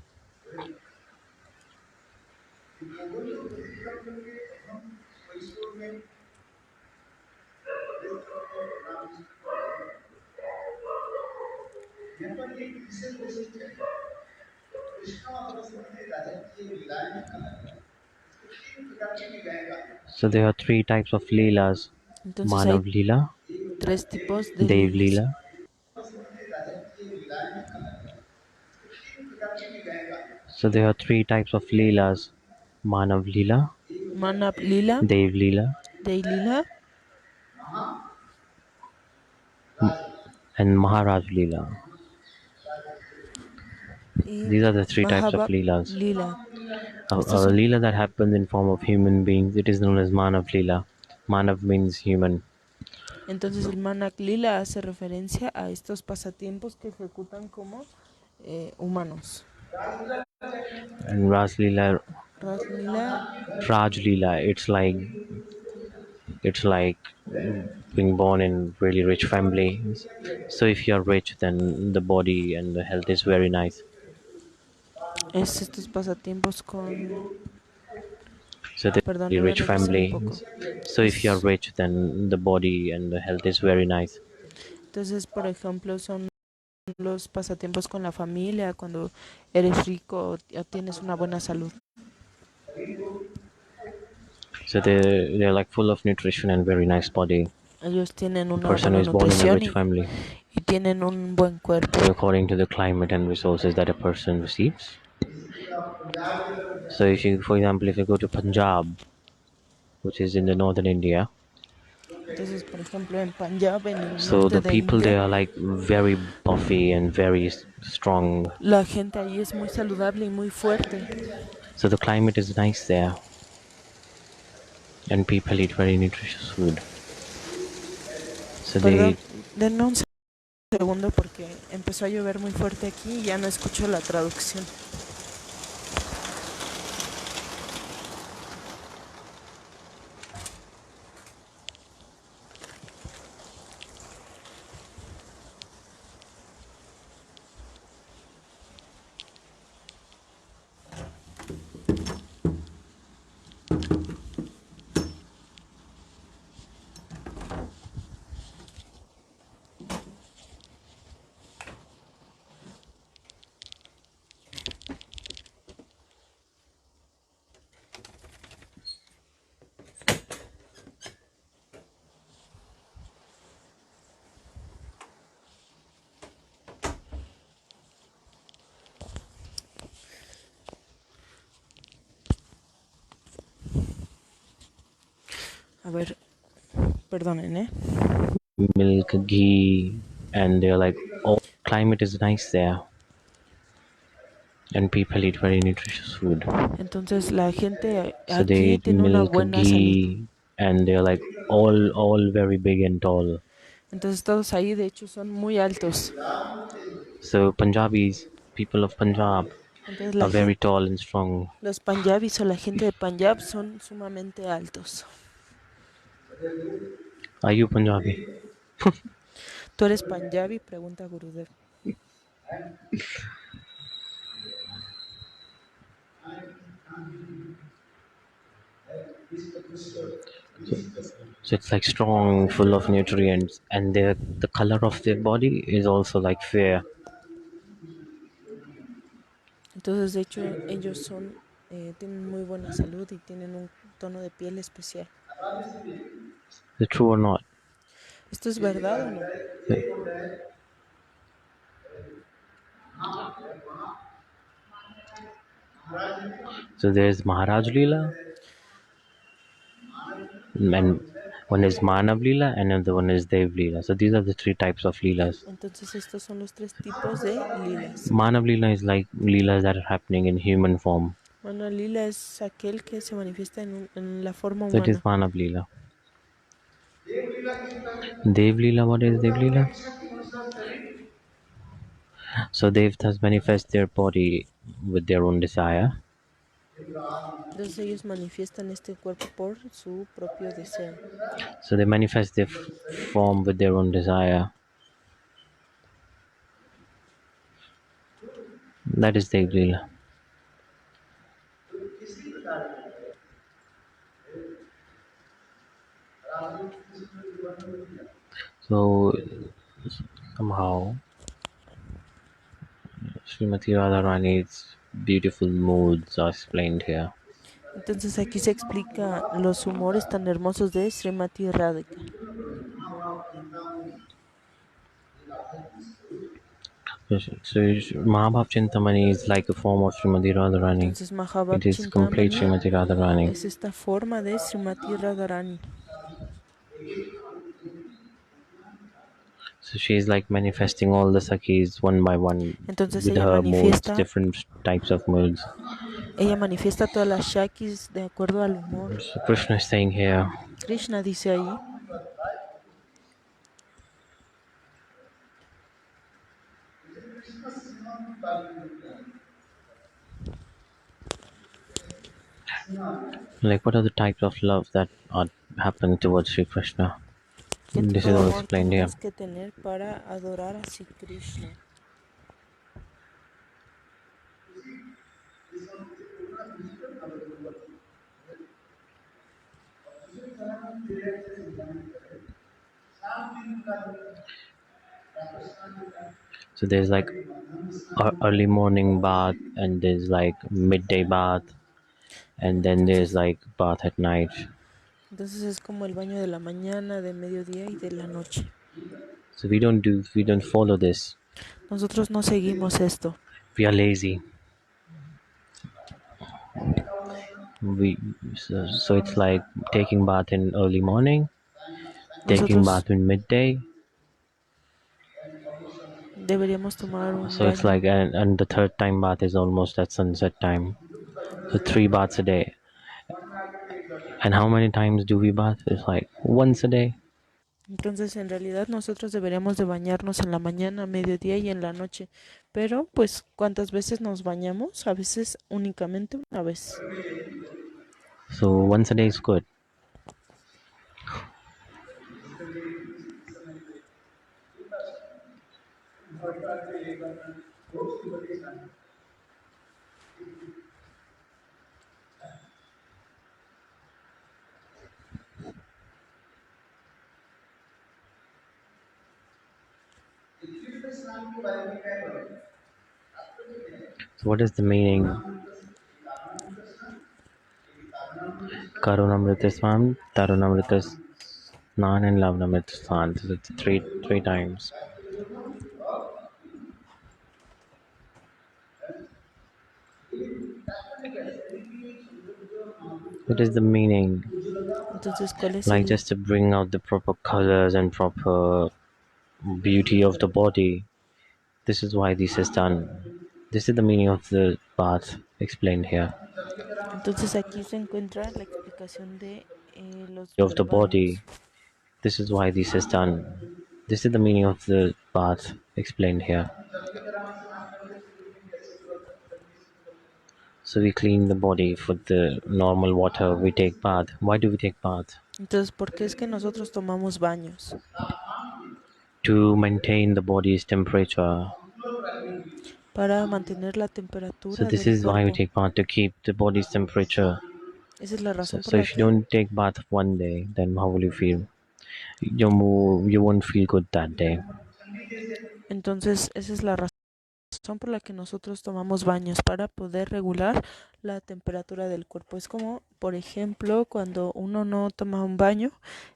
So there are 3 types of leelas: Entonces hay Manav Leela, 3 tipos de Dev lilas. Leela, so there are 3 types of leelas: Manav Leela, Manap lila, Dev Leela, Dei lila and Maharaj Leela. y These are the 3 types of Mahabab leelas. lila. A Estos son, leela that happens in form of human beings, it is known as Manav Leela. Manav means human. entonces el Manak lila hace referencia a estos pasatiempos que ejecutan como humanos. And Ras Leela, Ras lila Raj Leela, it's like being born in really rich families. So if you're rich, then the body and the health is very nice. es estos pasatiempos con, So they're perdón, really le voy a rich regresar un poco. family. So if you're Es, rich, then the body and the health is very nice. entonces, por ejemplo, son los pasatiempos con la familia, cuando eres rico o tienes una buena salud. So they're like full of nutrition and very nice body. Ellos tienen A una person who buena is born in a nutrición rich family, y tienen un buen cuerpo. according to the climate and resources that a person receives. So if you, for example, if you go to Punjab, which is in the northern India, Entonces, por ejemplo, en Punjab, en el So norte the de people India, there are like very buffy and very strong. la gente allí es muy saludable y muy fuerte. So the climate is nice there, and people eat very nutritious food. So Perdón, they denme un segundo porque empezó a llover muy fuerte aquí y ya no escucho la traducción. A ver, perdonen, ¿eh? milk, ghee, and they're like, oh, climate is nice there, and people eat very nutritious food. Entonces la gente So they aquí eat tiene una milk, buena salud. ghee, and they're like all very big and tall. Entonces todos ahí de hecho son muy altos. So Punjabis, people of Punjab, Entonces are la very gente, tall and strong. los Punjabis o la gente de Punjab son sumamente altos. Are you Punjabi? ¿Tú eres Punjabi? Pregunta Gurudev. So it's like strong, full of nutrients, and the color of their body is also like fair. Entonces de hecho ellos son, tienen muy buena salud y tienen un tono de piel especial. Is it true or not? ¿Esto es verdad o no? So there's Maharaj Leela, and one is Manav Leela, and another one is Dev Leela. So these are the three types of Leelas. Entonces estos son los tres tipos de lilas. Manav Leela is like Leelas that are happening in human form. Bueno, lila es aquel que se manifiesta en la forma That is humana. Manav Leela. Dev Leela, what is Dev Leela? So Devtas manifest their body with their own desire. Entonces ellos manifiestan este cuerpo por su propio deseo. So they manifest their form with their own desire. That is Dev Leela. So somehow Srimati Radharani's beautiful moods are explained here. Entonces aquí se explica los humores tan hermosos de Srimati Radhika. So Mahabhav Chintamani is like a form of Srimati Radharani. Entonces Mahabhav It is complete Chintamani Srimati Radharani. es esta forma de Srimati Radharani. So she is like manifesting all the Sakhis one by one Entonces with her moods, manifiesta different types of moods. Ella manifiesta todas las Shakis de acuerdo al humor. So Krishna is saying here, Krishna dice ahí, like, what are the types of love that are happen towards Sri Krishna? ¿qué This tipo is de all amor explained here. tienes que tener para adorar a Sri Krishna? So there's like early morning bath, and there's like midday bath, and then there's Entonces, like bath at night. entonces es como el baño de la mañana, de mediodía y de la noche. So we don't follow this. Nosotros no seguimos esto. We are lazy. So it's like taking bath in early morning, taking nosotros bath in midday. deberíamos tomar un So it's like, baño. and the third time bath is almost at sunset time. So 3 baths a day. And how many times do we bath? It's like once a day. Entonces, en realidad nosotros deberíamos de bañarnos en la mañana, mediodía y en la noche. Pero, pues, ¿cuántas veces nos bañamos? A veces únicamente una vez. So once a day is good. So what is the meaning? Karunamritasvam, Tarunamritas Snan and Lavnamritasvan. So it's three times. What is the meaning? Entonces, ¿cuál es Like el...? just to bring out the proper colors and proper beauty of the body. This is why this is done. This is the meaning of the bath explained here. Entonces, aquí se encuentra la explicación de los Of the body. baños. This is why this is done. This is the meaning of the bath explained here. So we clean the body for the normal water. We take bath. Why do we take bath? Entonces, ¿por qué es que nosotros tomamos baños? To maintain the body's temperature. Para mantener la So temperatura this del is why we cuerpo. take bath, to keep the body's temperature. Esa es la So, razón por so la if you que... don't take bath one day, then how will you feel? You won't feel good that day. Entonces, esa es la razón por la que nosotros tomamos baños, para poder regular la temperatura del cuerpo. Es como, por ejemplo, cuando uno no toma un baño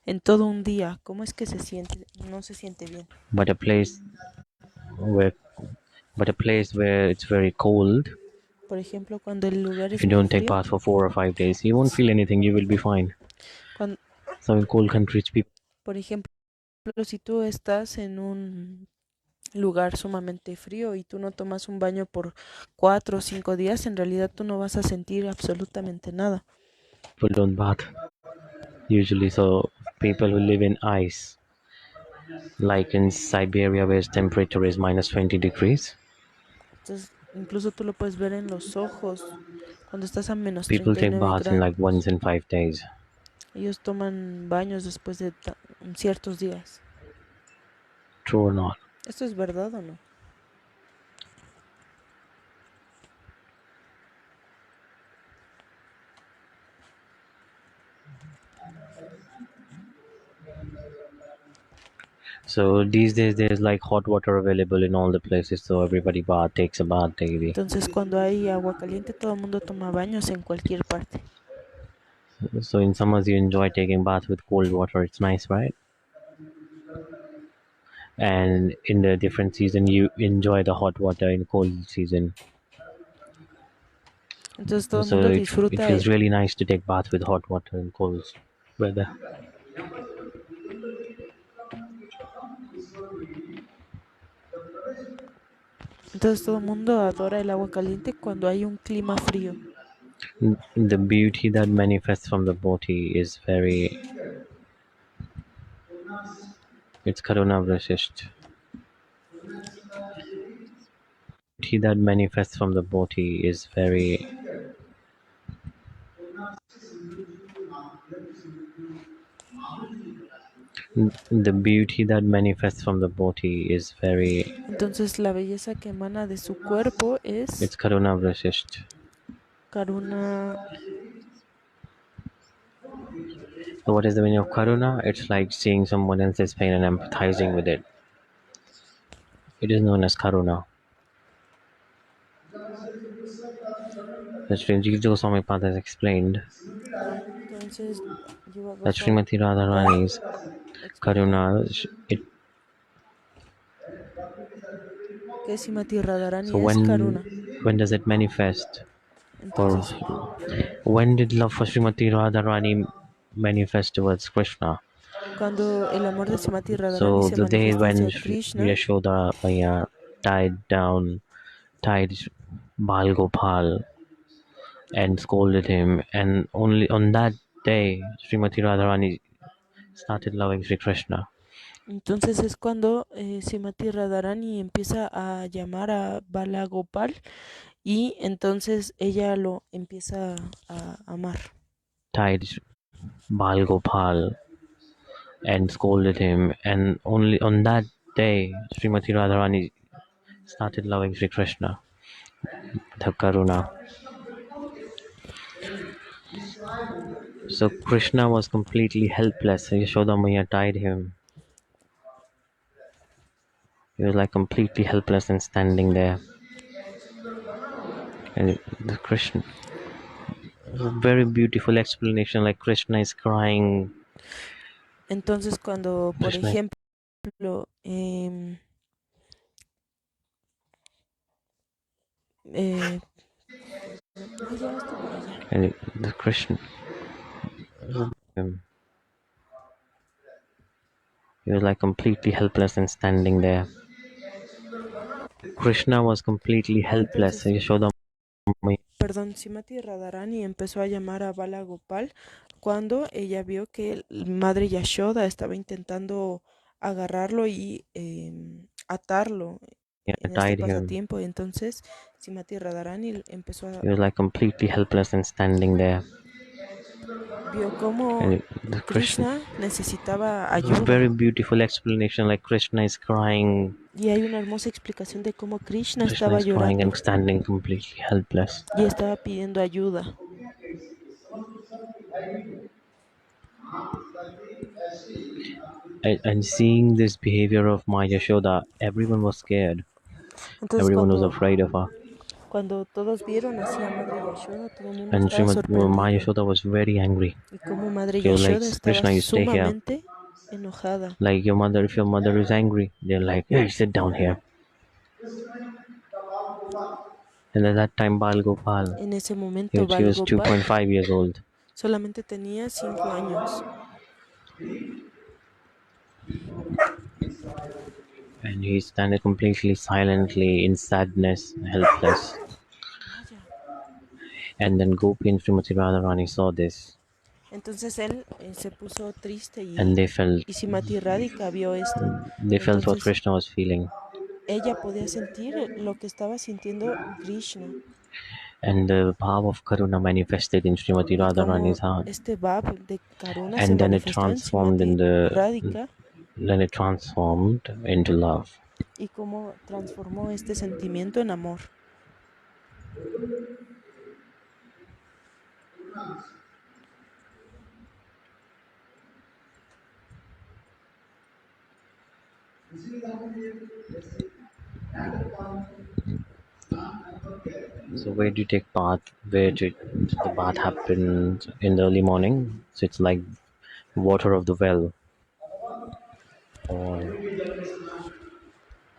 en todo un día, ¿cómo es que se siente? No se siente bien. But a place where it's very cold, Por ejemplo, cuando el lugar if es you muy don't take frío, bath for 4 or 5 days, you won't feel anything. You will be fine. cuando, So in cold countries, people por ejemplo, si tú estás en un lugar sumamente frío y tú no tomas un baño por 4 o 5 días, en realidad tú no vas a sentir absolutamente nada. don't bath usually. So people who live in ice, like in Siberia, where temperature is minus 20 degrees, Entonces, incluso tú lo puedes ver en los ojos cuando estás a menos people treinta y take nueve baths in like grados. once in 5 days. Ellos toman baños después de ciertos días. True or not? ¿Esto es verdad o no? So these days there's like hot water available in all the places, so everybody takes a bath daily. Entonces, cuando hay agua caliente, todo el mundo toma baños en cualquier parte. So in summers you enjoy taking bath with cold water. It's nice, right? And in the different season you enjoy the hot water in cold season. Entonces, todo el So mundo it disfruta. feels really nice to take bath with hot water in cold weather. Entonces, todo el mundo adora el agua caliente cuando hay un clima frío. The beauty that manifests from the body is very... It's Karuna Vrashist. Beauty that manifests from the body is very... The beauty that manifests from the body is very... Entonces, la belleza que emana de su cuerpo es It's Karuna Vrashist. Karuna. So what is the meaning of Karuna? It's like seeing someone else's pain and empathizing with it. It is known as Karuna. As Sri Goswami Pad has explained, Entonces, Yuva that Goswami Srimati Radharani's explicó Karuna, que Srimati Radharani so es Karuna. when does it manifest? Or Entonces, when did love for Srimati Radharani manifest towards Krishna? Cuando el amor de Srimati Radharani So se the day manifiesta when hacia Krishna, Yashoda Maya tied Bal Gopal and scolded him, and only on that day Srimati Radharani started loving Sri Krishna. entonces es cuando Srimati Radharani empieza a llamar a Balagopal y entonces ella lo empieza a amar. Tied Bal Gopal and scolded him, and only on that day Srimati Radharani started loving Sri Krishna, the Karuna. So Krishna was completely helpless. Yashoda Maya tied him. He was like completely helpless and standing there. And the Krishna, a very beautiful explanation, like Krishna is crying. Entonces cuando, por Krishna ejemplo, eh, perdón, ya estoy por allá. and the Krishna, he was like completely helpless and standing there. Krishna was completely helpless. Entonces, Yashoda Maya perdón, Srimati Radharani empezó a llamar a Balagopal cuando ella vio que el madre Yashoda estaba intentando agarrarlo y atarlo en este tied him. pasatiempo. Entonces, Srimati Radharani empezó a He was like completely helpless and standing there. vio cómo And the Krishna, Krishna necesitaba a very ayuda. beautiful explanation, like Krishna is crying. Y hay una hermosa explicación de cómo Krishna Krishna estaba is crying and llorando standing completely helpless. y estaba pidiendo ayuda. And seeing this behavior of my Yashoda, everyone was scared. Entonces Everyone was afraid of her. cuando todos vieron así a Madre Yashoda, todo el mundo And estaba my sorprendido. Yashoda was very angry. Y como Madre She was like, Yashoda estaba Krishna, you stay here. sumamente enojada. Like your mother, if your mother is angry, they're like, hey, sit down here. And at that time, Bal Gopal, En ese momento, he was Balgopal 2.5 years old. solamente tenía 5 años. And he standing completely silently in sadness, helpless. Vaya. And then Gopi and Srimati Radharani saw this. Entonces él se puso triste And they felt y Srimati Radhika vio esto. what Entonces Krishna was feeling. ella podía sentir lo que estaba sintiendo Krishna. And the power of Karuna manifested in Srimati Y como Radharani's heart. este Bhav de Karuna se And then it manifestó en transformed Srimati Radhika into love. y cómo transformó este sentimiento en amor. So where do you take bath? The bath happens in the early morning. So it's like water of the well,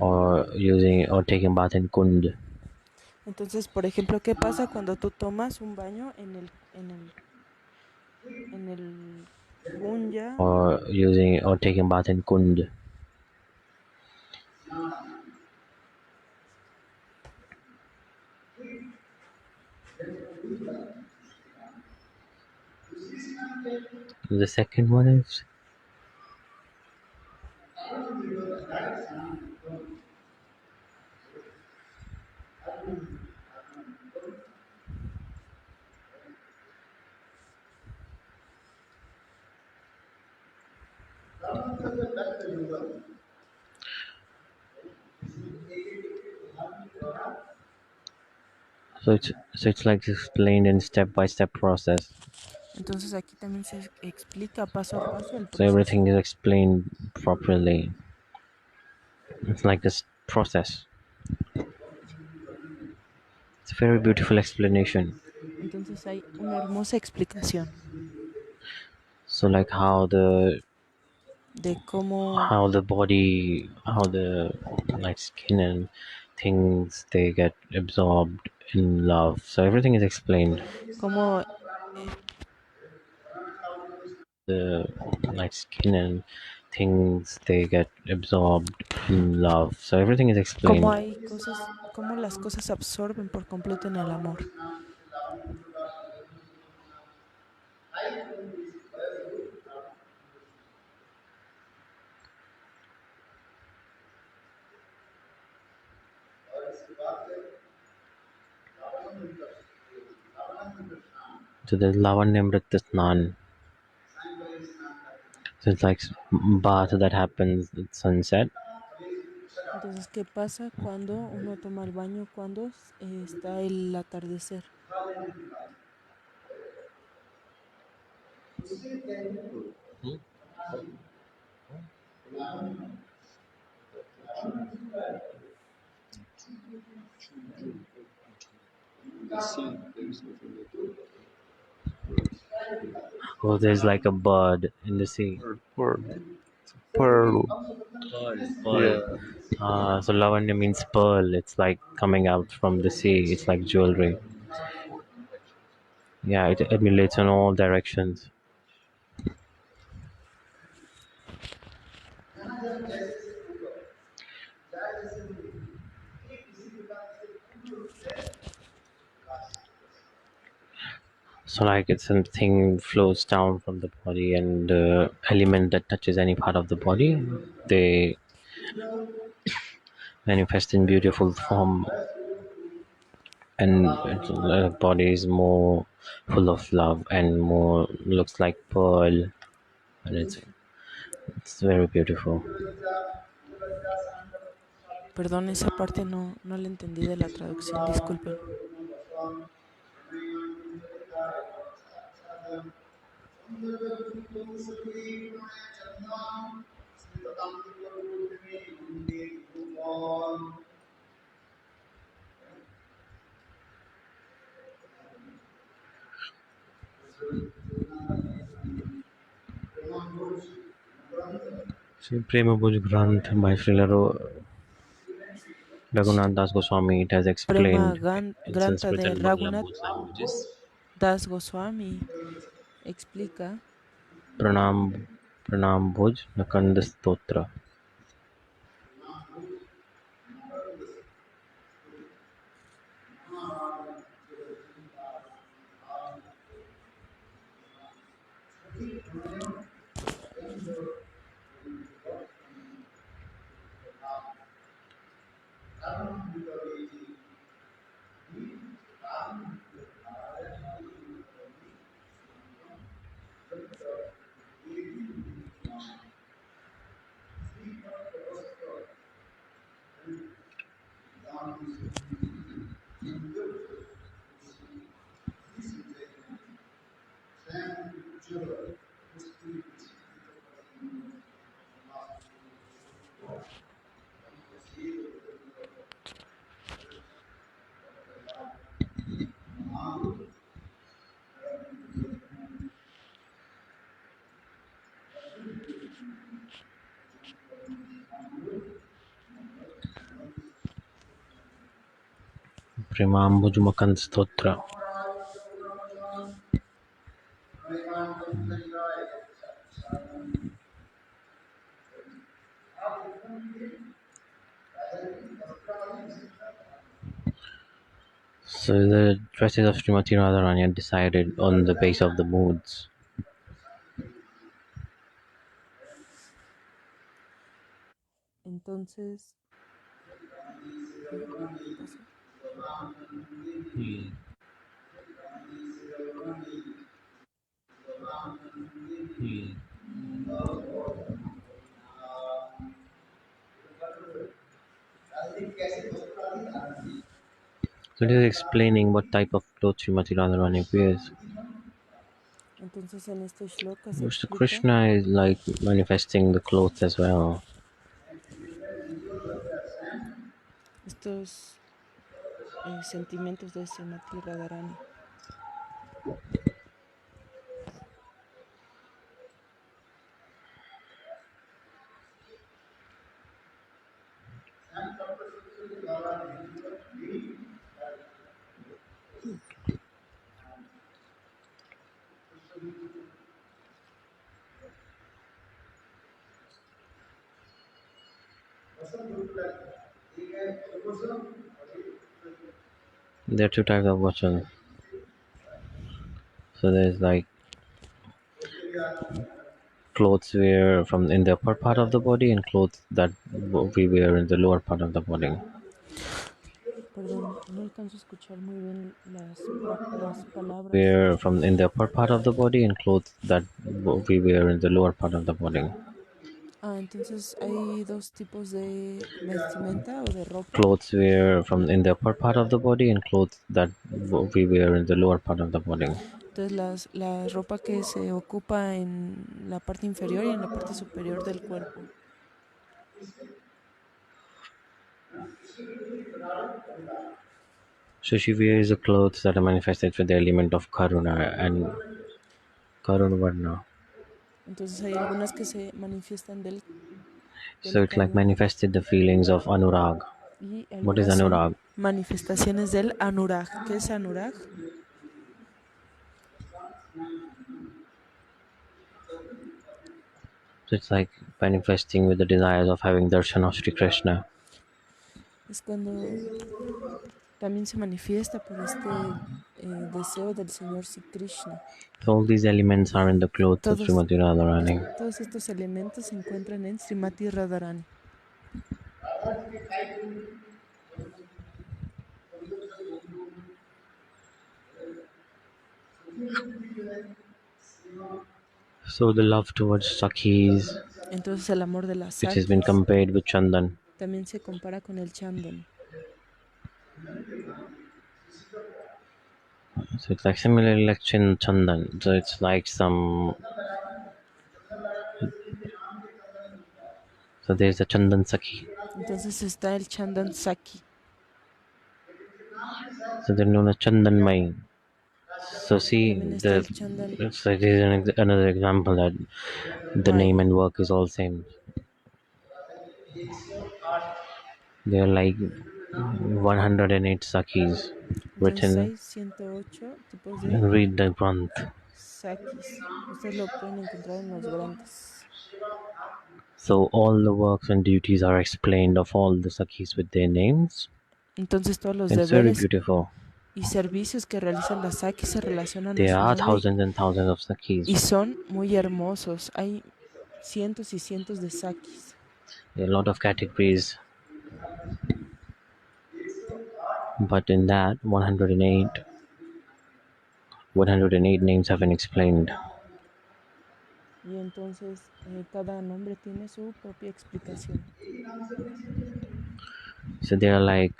or taking bath in kund, Entonces, por ejemplo, ¿qué pasa cuando tú tomas un baño en el kunya? or taking bath in kund. The second one is it's like explained in step-by-step process. Entonces aquí también se explica paso a paso el So proceso. everything is explained properly. It's like this process. It's a very beautiful explanation. Entonces hay una hermosa explicación So like de cómo how the body, how the like skin and things, they get absorbed in love. So everything is explained. cómo the like skin and things, they get absorbed in love. So everything is Cómo explained. hay cosas, cómo las cosas absorben por completo en el amor. So there's Lavanyamrita Snan. So it's like bath that happens at sunset. Entonces, ¿qué pasa cuando uno toma el baño cuando está el atardecer? The sea, there is nothing like Oh, there's like a bird in the sea. pearl. Pearl. Pearl. Yeah. So lavanya means pearl. It's like coming out from the sea. It's like jewelry. Yeah, it emulates in all directions. So like it's something flows down from the body, and the element that touches any part of the body, they manifest in beautiful form, and the body is more full of love and more looks like pearl, and it's very beautiful. Perdón, esa parte no la entendí de la traducción, disculpen. So Prema Bhuj Granth by Srila Raghunath Das Goswami, it has Prema explained in Granta Sanskrit de and Bangla Raghunath both languages. Das Goswami explica. Pranam Pranam Bhuj Nakanda Stotra. Pranam Bhuj Makand Stotra. So the dresses of Srimati Radharani are decided on the base of the moods. Entonces, ¿qué pasó? So it is explaining what type of clothes Srimati Radharani wears. Entonces en este shloka se Mr. explica Krishna is like manifesting the clothes as well. estos sentimientos de Srimati Radharani. There are two types of vachans. So there's like clothes wear from in the upper part of the body and clothes that we wear in the lower part of the body. Perdón, no alcanzo a escuchar muy bien las palabras. Wear from in the upper part of the body and clothes that we wear in the lower part of the body. Entonces hay dos tipos de vestimenta o de ropa. Clothes wear from in the upper part of the body and clothes that we wear in the lower part of the body. Entonces la ropa que se ocupa en la parte inferior y en la parte superior del cuerpo. So she wears the clothes that are manifested with the element of Karuna and Karuna Varna. Entonces hay algunas que se manifiestan So del it's like Karuna manifested the feelings of Anurag. y What is algunas son Anurag? manifestaciones del Anurag. ¿Qué es Anurag? So it's like manifesting with the desires of having darshan of Sri Krishna. Es cuando también se manifiesta por este deseo del Señor Sri Krishna. So all these elements are in the clothes of Todos, Srimati Radharani. todos estos elementos se encuentran en Srimati Radharani. So the love towards Sakhis, Entonces el amor de las which has been Sakis compared with Chandan. también se compara con el Chandan. So it's like similarly like Chandan. So it's like some. So there's a Chandan Sakhi. Entonces está el Chandan Saki. So they're known as Chandan Mai. So see, También está el Chandan. so there's another example that the Mai. name and work is all same. There are like 108 Sakhis Entonces written. hay 108 tipos de And read the Granth. Sakis. Ustedes lo pueden encontrar en los grandes. So all the works and duties are explained of all the Sakhis with their names. Entonces todos los It's very deberes beautiful. y servicios que realizan las Sakis se relacionan a There su are nombre thousands and thousands of y Sakhis. son muy hermosos. Hay cientos y cientos de Sakis. There are a lot of categories. But in that 108 names have been explained. Y entonces cada nombre tiene su propia explicación. So there are like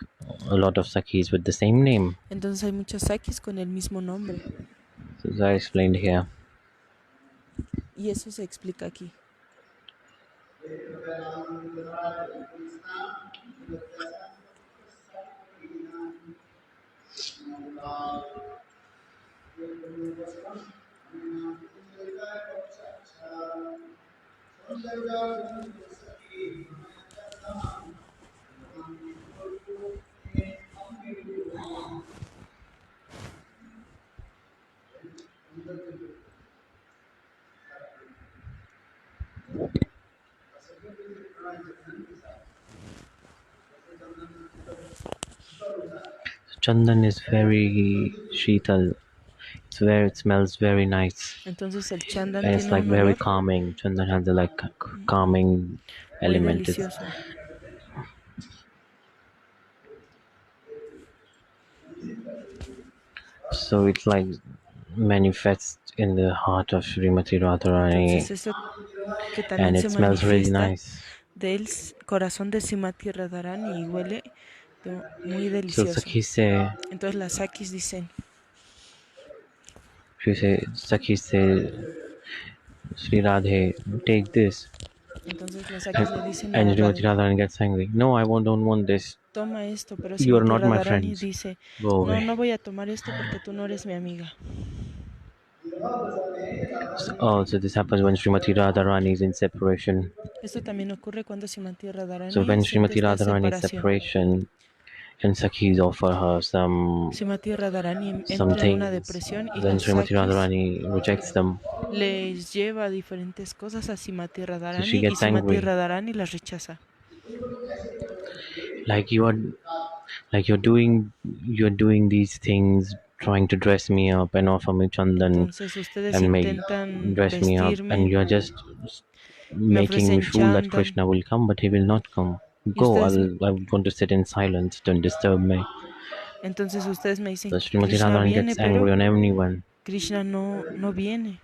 a lot of Sakhis with the same name. Entonces hay muchos Sakis con el mismo nombre. So as I explained here. Y eso se explica aquí. Chandan is very sheetal. It smells very nice. Entonces el Chandan And it's tiene like un very olor calming. Chandan has a like calming muy element. delicioso. So it's like manifests in the heart of Srimati Radharani. Entonces eso que And también it se smells really manifiesta nice. del corazón de Srimati Radharani y huele muy So delicioso. Sakhi say, Entonces las Sakis dicen, Sakhi say, Sri Radhe, take this. entonces las Sakis le dicen And a Srimati Radha, Radharani gets angry. No, I don't want this. toma esto, pero You are Srimati not my Radharani friends. dice, Go no, away. no voy a tomar esto porque tú no eres mi amiga. So this happens when Srimati Radharani is in separation. Esto también ocurre cuando Srimati Radharani So when siente Srimati esta Radharani is separación. separation, and Sakhis offer her Srimati Radharani some entra en una things, depresión y then las Srimati Sakis Radharani rejects them. les lleva diferentes cosas a Srimati So she Radharani y gets Srimati angry. Radharani las rechaza. Like you're doing these things, trying to dress me up and offer me chandan Entonces ustedes and make intentan dress me up, and vestirme, you're just me making me ofrecen fool that chandan Krishna will come, but he will not come. y Go, ustedes, I'm going to sit in silence. Don't disturb me. entonces ustedes me dicen So que Srimati Krishna Radharani viene, gets angry pero on everyone, Krishna no viene.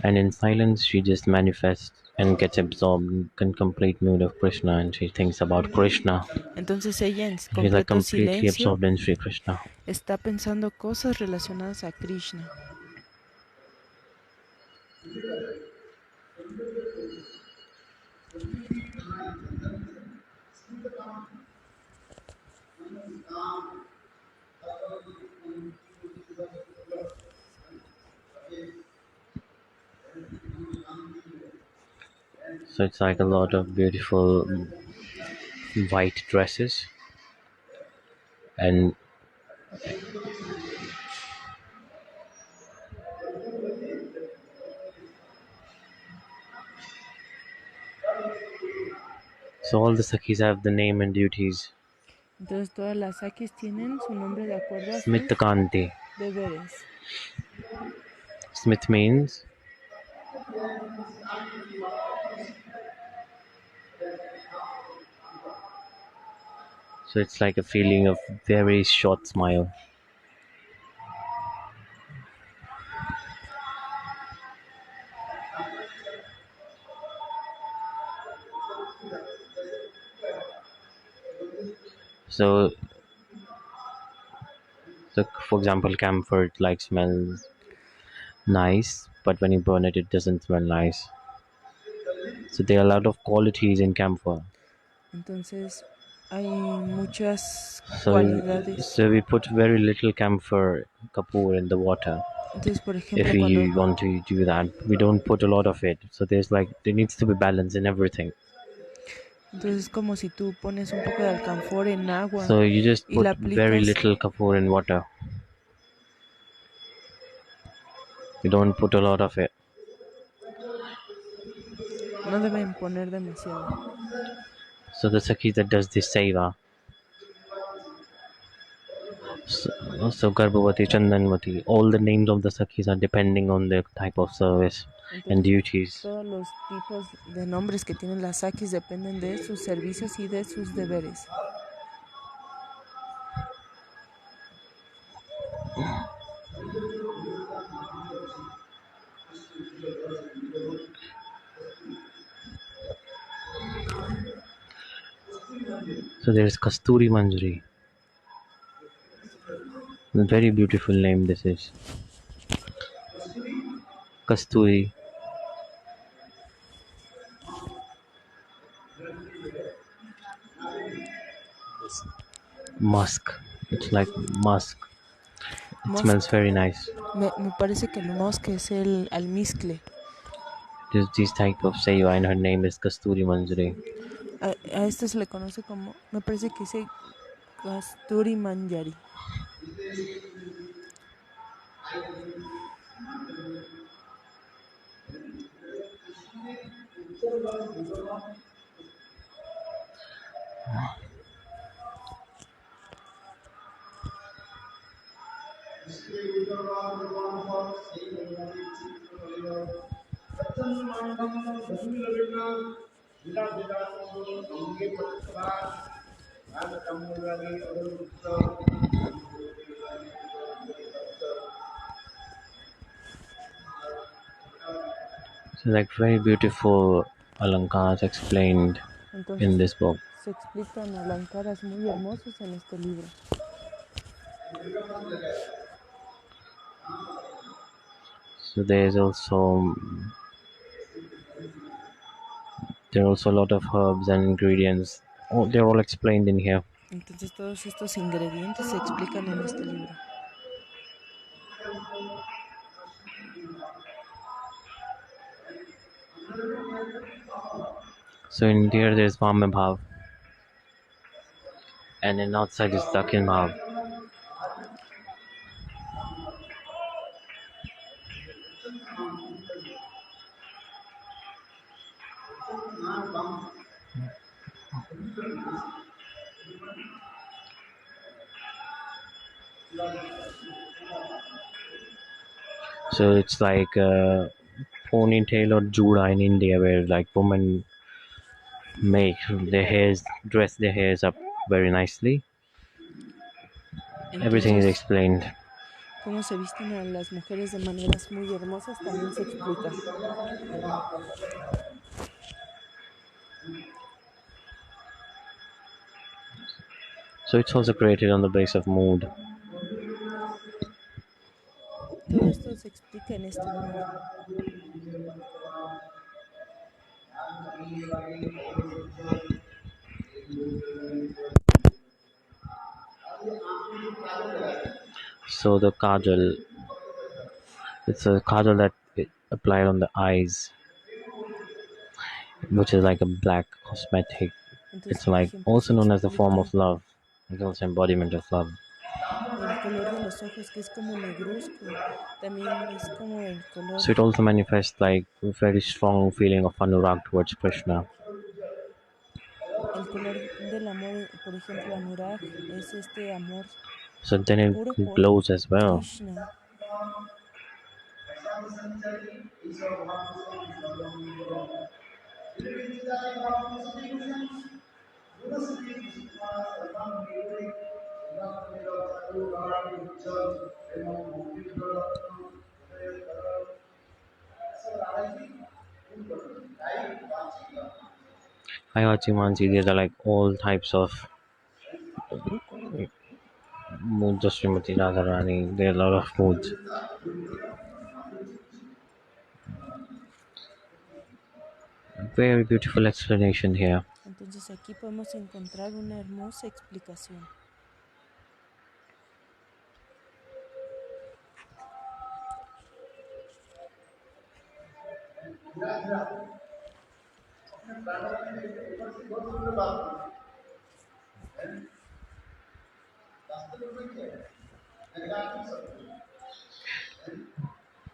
and in silence she just manifests and gets absorbed in complete mood of Krishna, and she thinks about Krishna. Entonces ella en She's like completo completely silencio absorbed in Sri Krishna. está pensando cosas relacionadas a Krishna. So it's like a lot of beautiful white dresses, and so all the Sakhis have the name and duties. Entonces todas las Sakis tienen su nombre de acuerdo a sus Smitakanti. deberes. Smith means so it's like a feeling of very short smile. So, so for example, camphor it like smells nice, but when you burn it, it doesn't smell nice. So there are a lot of qualities in camphor. Entonces hay muchas So, cualidades. so we put very little camphor kapoor in the water. Entonces, por If ejemplo, we want to do that, we don't put a lot of it. So there needs to be balance in everything. entonces es como si tú pones un poco de alcanfor en agua So you just y la put very aplicas, little kapoor in water. You don't put a lot of it. no deben poner demasiado. So the Sakhi that does this seva, so Garbhavati, Chandanvati, all the names of the Sakhis are depending on the type of service and Entonces, duties. todos los tipos de nombres que tienen las Sakis dependen de sus servicios y de sus deberes. So there is Kasturi Manjari. A very beautiful name this is. Kasturi, musk. It's like musk. It Musk, smells very nice. me parece que el musk es el almizcle. There's this type of seva, and her name is Kasturi Manjari. A esto se le conoce como, me parece que dice Kasturi Manjari. So like very beautiful alankars explained in Entonces, this book. se explican alankaras muy hermosos en este libro. So there are also a lot of herbs and ingredients. Oh, they're all explained in here. Entonces, todos estos ingredientes se explican en este libro. So in here there's Vamya Bhav, and in outside is Dakin Bhav. So it's like a ponytail or juda in India, where like women make their hairs, dress their hairs up very nicely. Everything is Entonces, explained. cómo se visten a las mujeres de maneras muy hermosas también se explica. So it's also created on the base of mood. Todo esto se explica en este mood. So the kajal, it's a kajal that applied on the eyes, which is like a black cosmetic. Entonces, It's por like ejemplo, se also known as the form of explica love. It's also embodiment of love. el color de los ojos, que es como negruzco. También es como el color. So it also manifests like a very strong feeling of anurag towards Krishna. El color del amor, por ejemplo, Anurag, es este amor So then it puro por glows as well. Krishna. Ayachimansi, these are like all types of moods of Srimati Radharani. There are a lot of moods. Very beautiful explanation here. Entonces aquí podemos encontrar una hermosa explicación.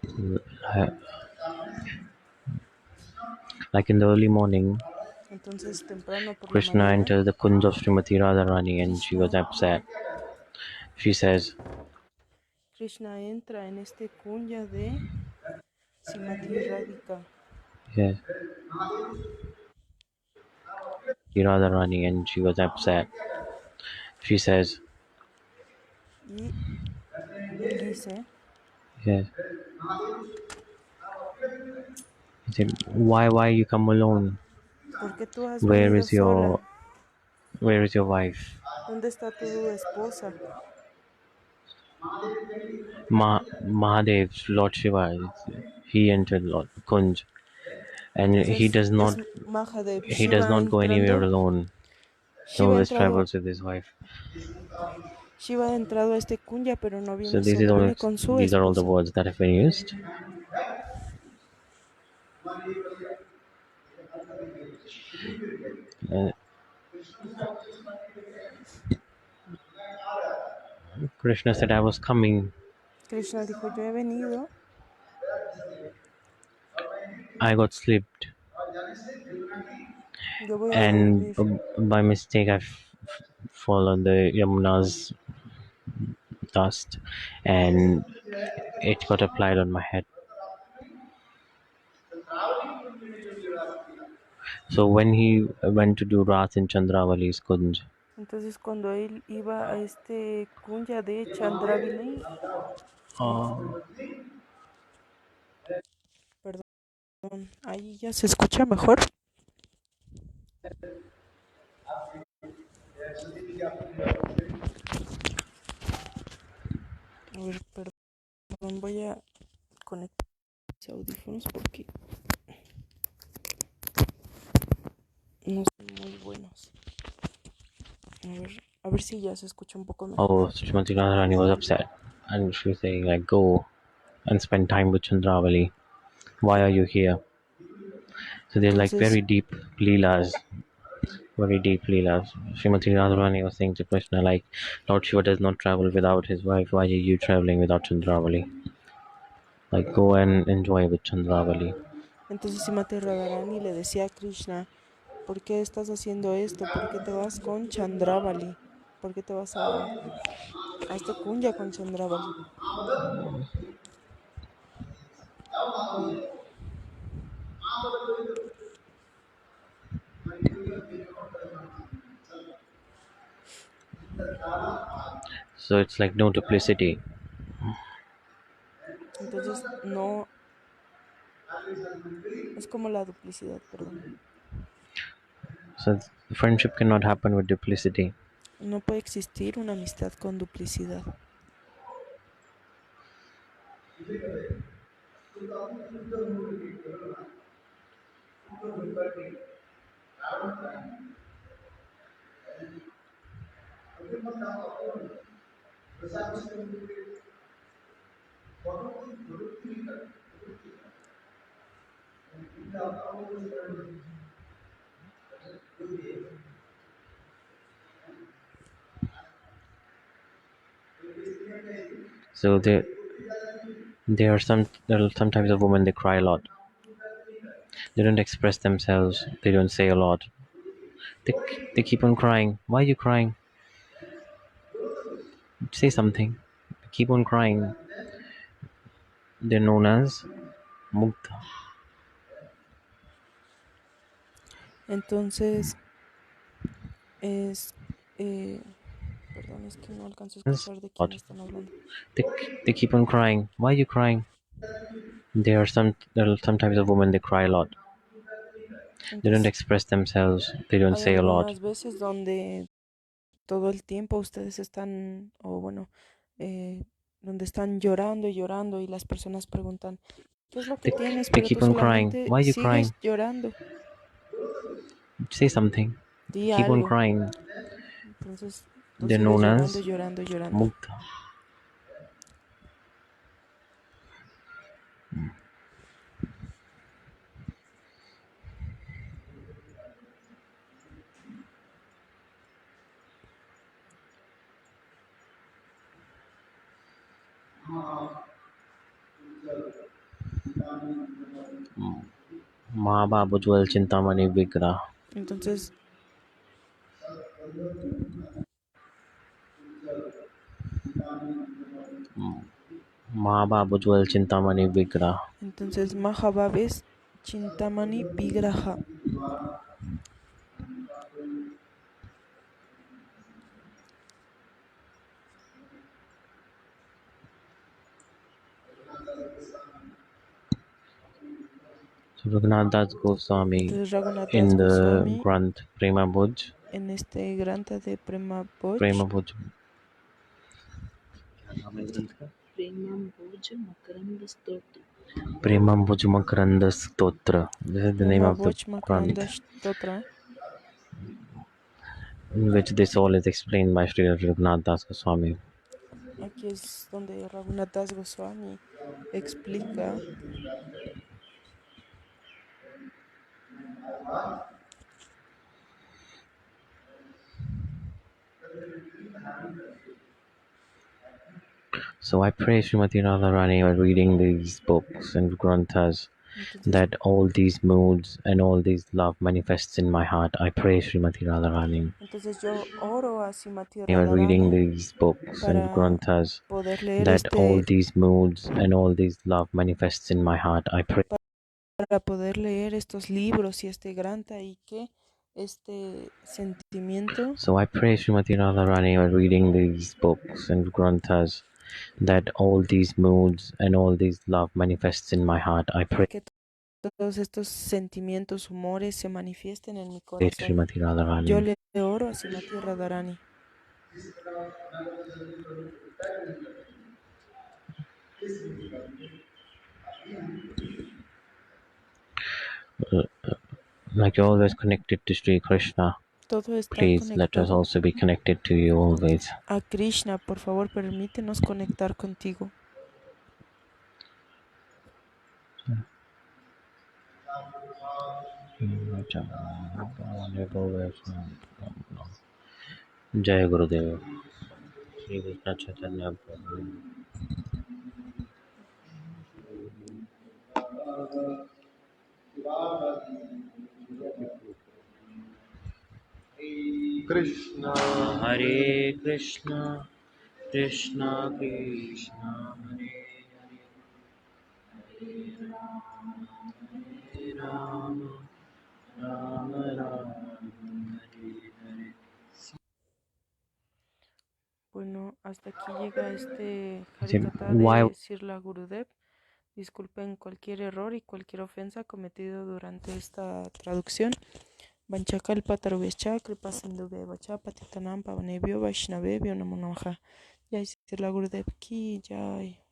Uh, Like in the early morning, Entonces temprano por la Krishna mañana, entered the kunj of Srimati Radharani and she was Krishna, upset. She says, Krishna entra en este kunya de Simati Radhika yes, Radharani, and she was upset. She says, y él dice, yes. He said, why you come alone? ¿por qué tú has Where venido is your sola? where is your wife? ¿Dónde está tu esposa? Mahadev, Lord Shiva, he entered Lord Kunj, and Entonces es Mahadev, he does not go anywhere alone. He always travels with his wife. Shiva ha entrado a este kunya, pero no So viene solo, viene con su these are all the esposa. words that have been used. Uh, Krishna said, I was coming. Krishna dijo, yo he venido, I got slipped, yo voy a and dormir. by mistake I've fallen the Yamuna's dust, and it got applied on my head. So when he went to do Rath in Chandravali's Kunj, Entonces cuando él iba a este kunya de Chandravali, perdón, ahí ya se escucha mejor. A ver, perdón, voy a conectar mis audífonos porque no son muy buenos. A ver si ya se escucha un poco mejor. Srimati Radharani was upset, and she was saying like, go and spend time with Chandravali. Why are you here? So there's like Entonces, very deep leelas. Srimati Radharani was saying to Krishna like, Lord Shiva does not travel without his wife. Why are you traveling without Chandravali? Like, go and enjoy with Chandravali. entonces Simati Radharani le decía a Krishna, ¿por qué estás haciendo esto? ¿Por qué te vas con Chandravali? ¿Por qué te vas a Hazte kunya con Chandravali. So it's like no duplicity. Entonces, no, es como la duplicidad, perdón. So friendship cannot happen with duplicity. No puede existir una amistad con duplicidad. So there are some types of women, they cry a lot. They don't express themselves. They don't say a lot. They they keep on crying. Why are you crying? Say something. Keep on crying. They're known as mukta. Entonces, es, perdón, es que no alcanzo a escuchar de quién están hablando. They, they keep on crying. Why are you crying? There are some types of women, they cry a lot. They don't Entonces, express themselves. They don't hay say a lot. algunas veces donde todo el tiempo ustedes están, o bueno, donde están llorando y llorando y las personas preguntan, ¿qué es lo que They, tienes? they Pero tú keep on crying. solamente Why are you crying? sigues llorando. Say something. Di Keep on algo. crying. Entonces, tú They're sigues known llorando, as llorando, llorando. mukta. Mahababujwal Chintamani Vigra. Entonces, Mahababujwal Chintamani Vigra. Mahabab es Chintamani Vigraha. So Raghunath Das Goswami Entonces, Raghunath Das in the Goswami Granth Prema Bhuj, en este Granta de Prema Boj, Prema Bhuj, Prema Bhuj Makaranda Stotra. This is the name Prema of the Boj Makranda Granth, Stotra, in which this all is explained by Sri Raghunath Das Goswami. aquí es donde Raghunath Das Goswami explica So I pray Srimati Radharani while reading these books and Granthas entonces, that all these moods and all these love manifests in my heart. I pray Srimati Radharani entonces yo oro a Srimati while reading Radharani these books and para Granthas poder leer that all these moods and all these love manifests in my heart. I pray para poder leer estos libros y este Granta y que este sentimiento. So I pray Srimati Radharani while reading these books and Granthas that all these moods and all these love manifests in my heart. I pray Que todos estos sentimientos, humores se manifiesten en mi corazón. Srimati Yo Radharani. le oro a Srimati Radharani. Like you're always connected to Sri Krishna, Todo está please let us conectado also be connected to you always. a Krishna. Por favor, permítenos conectar contigo. Jai Gurudev. Shri Krishna Chaitanya Prabhu. Krishna Hare Krishna Krishna Krishna Hare Hare Rama Rama Rama Hare Hare. Bueno, hasta aquí llega este Sí, Harikata why? de Sirla Gurudev. Disculpen cualquier error y cualquier ofensa cometido durante esta traducción. Vanchakalpa Vescha, Kripa Sindhu Vacha, Patitanam Pavanebhyo Vaishnavebhyo Namo Namaha. Jai Sirla Gurudev Ki Jai.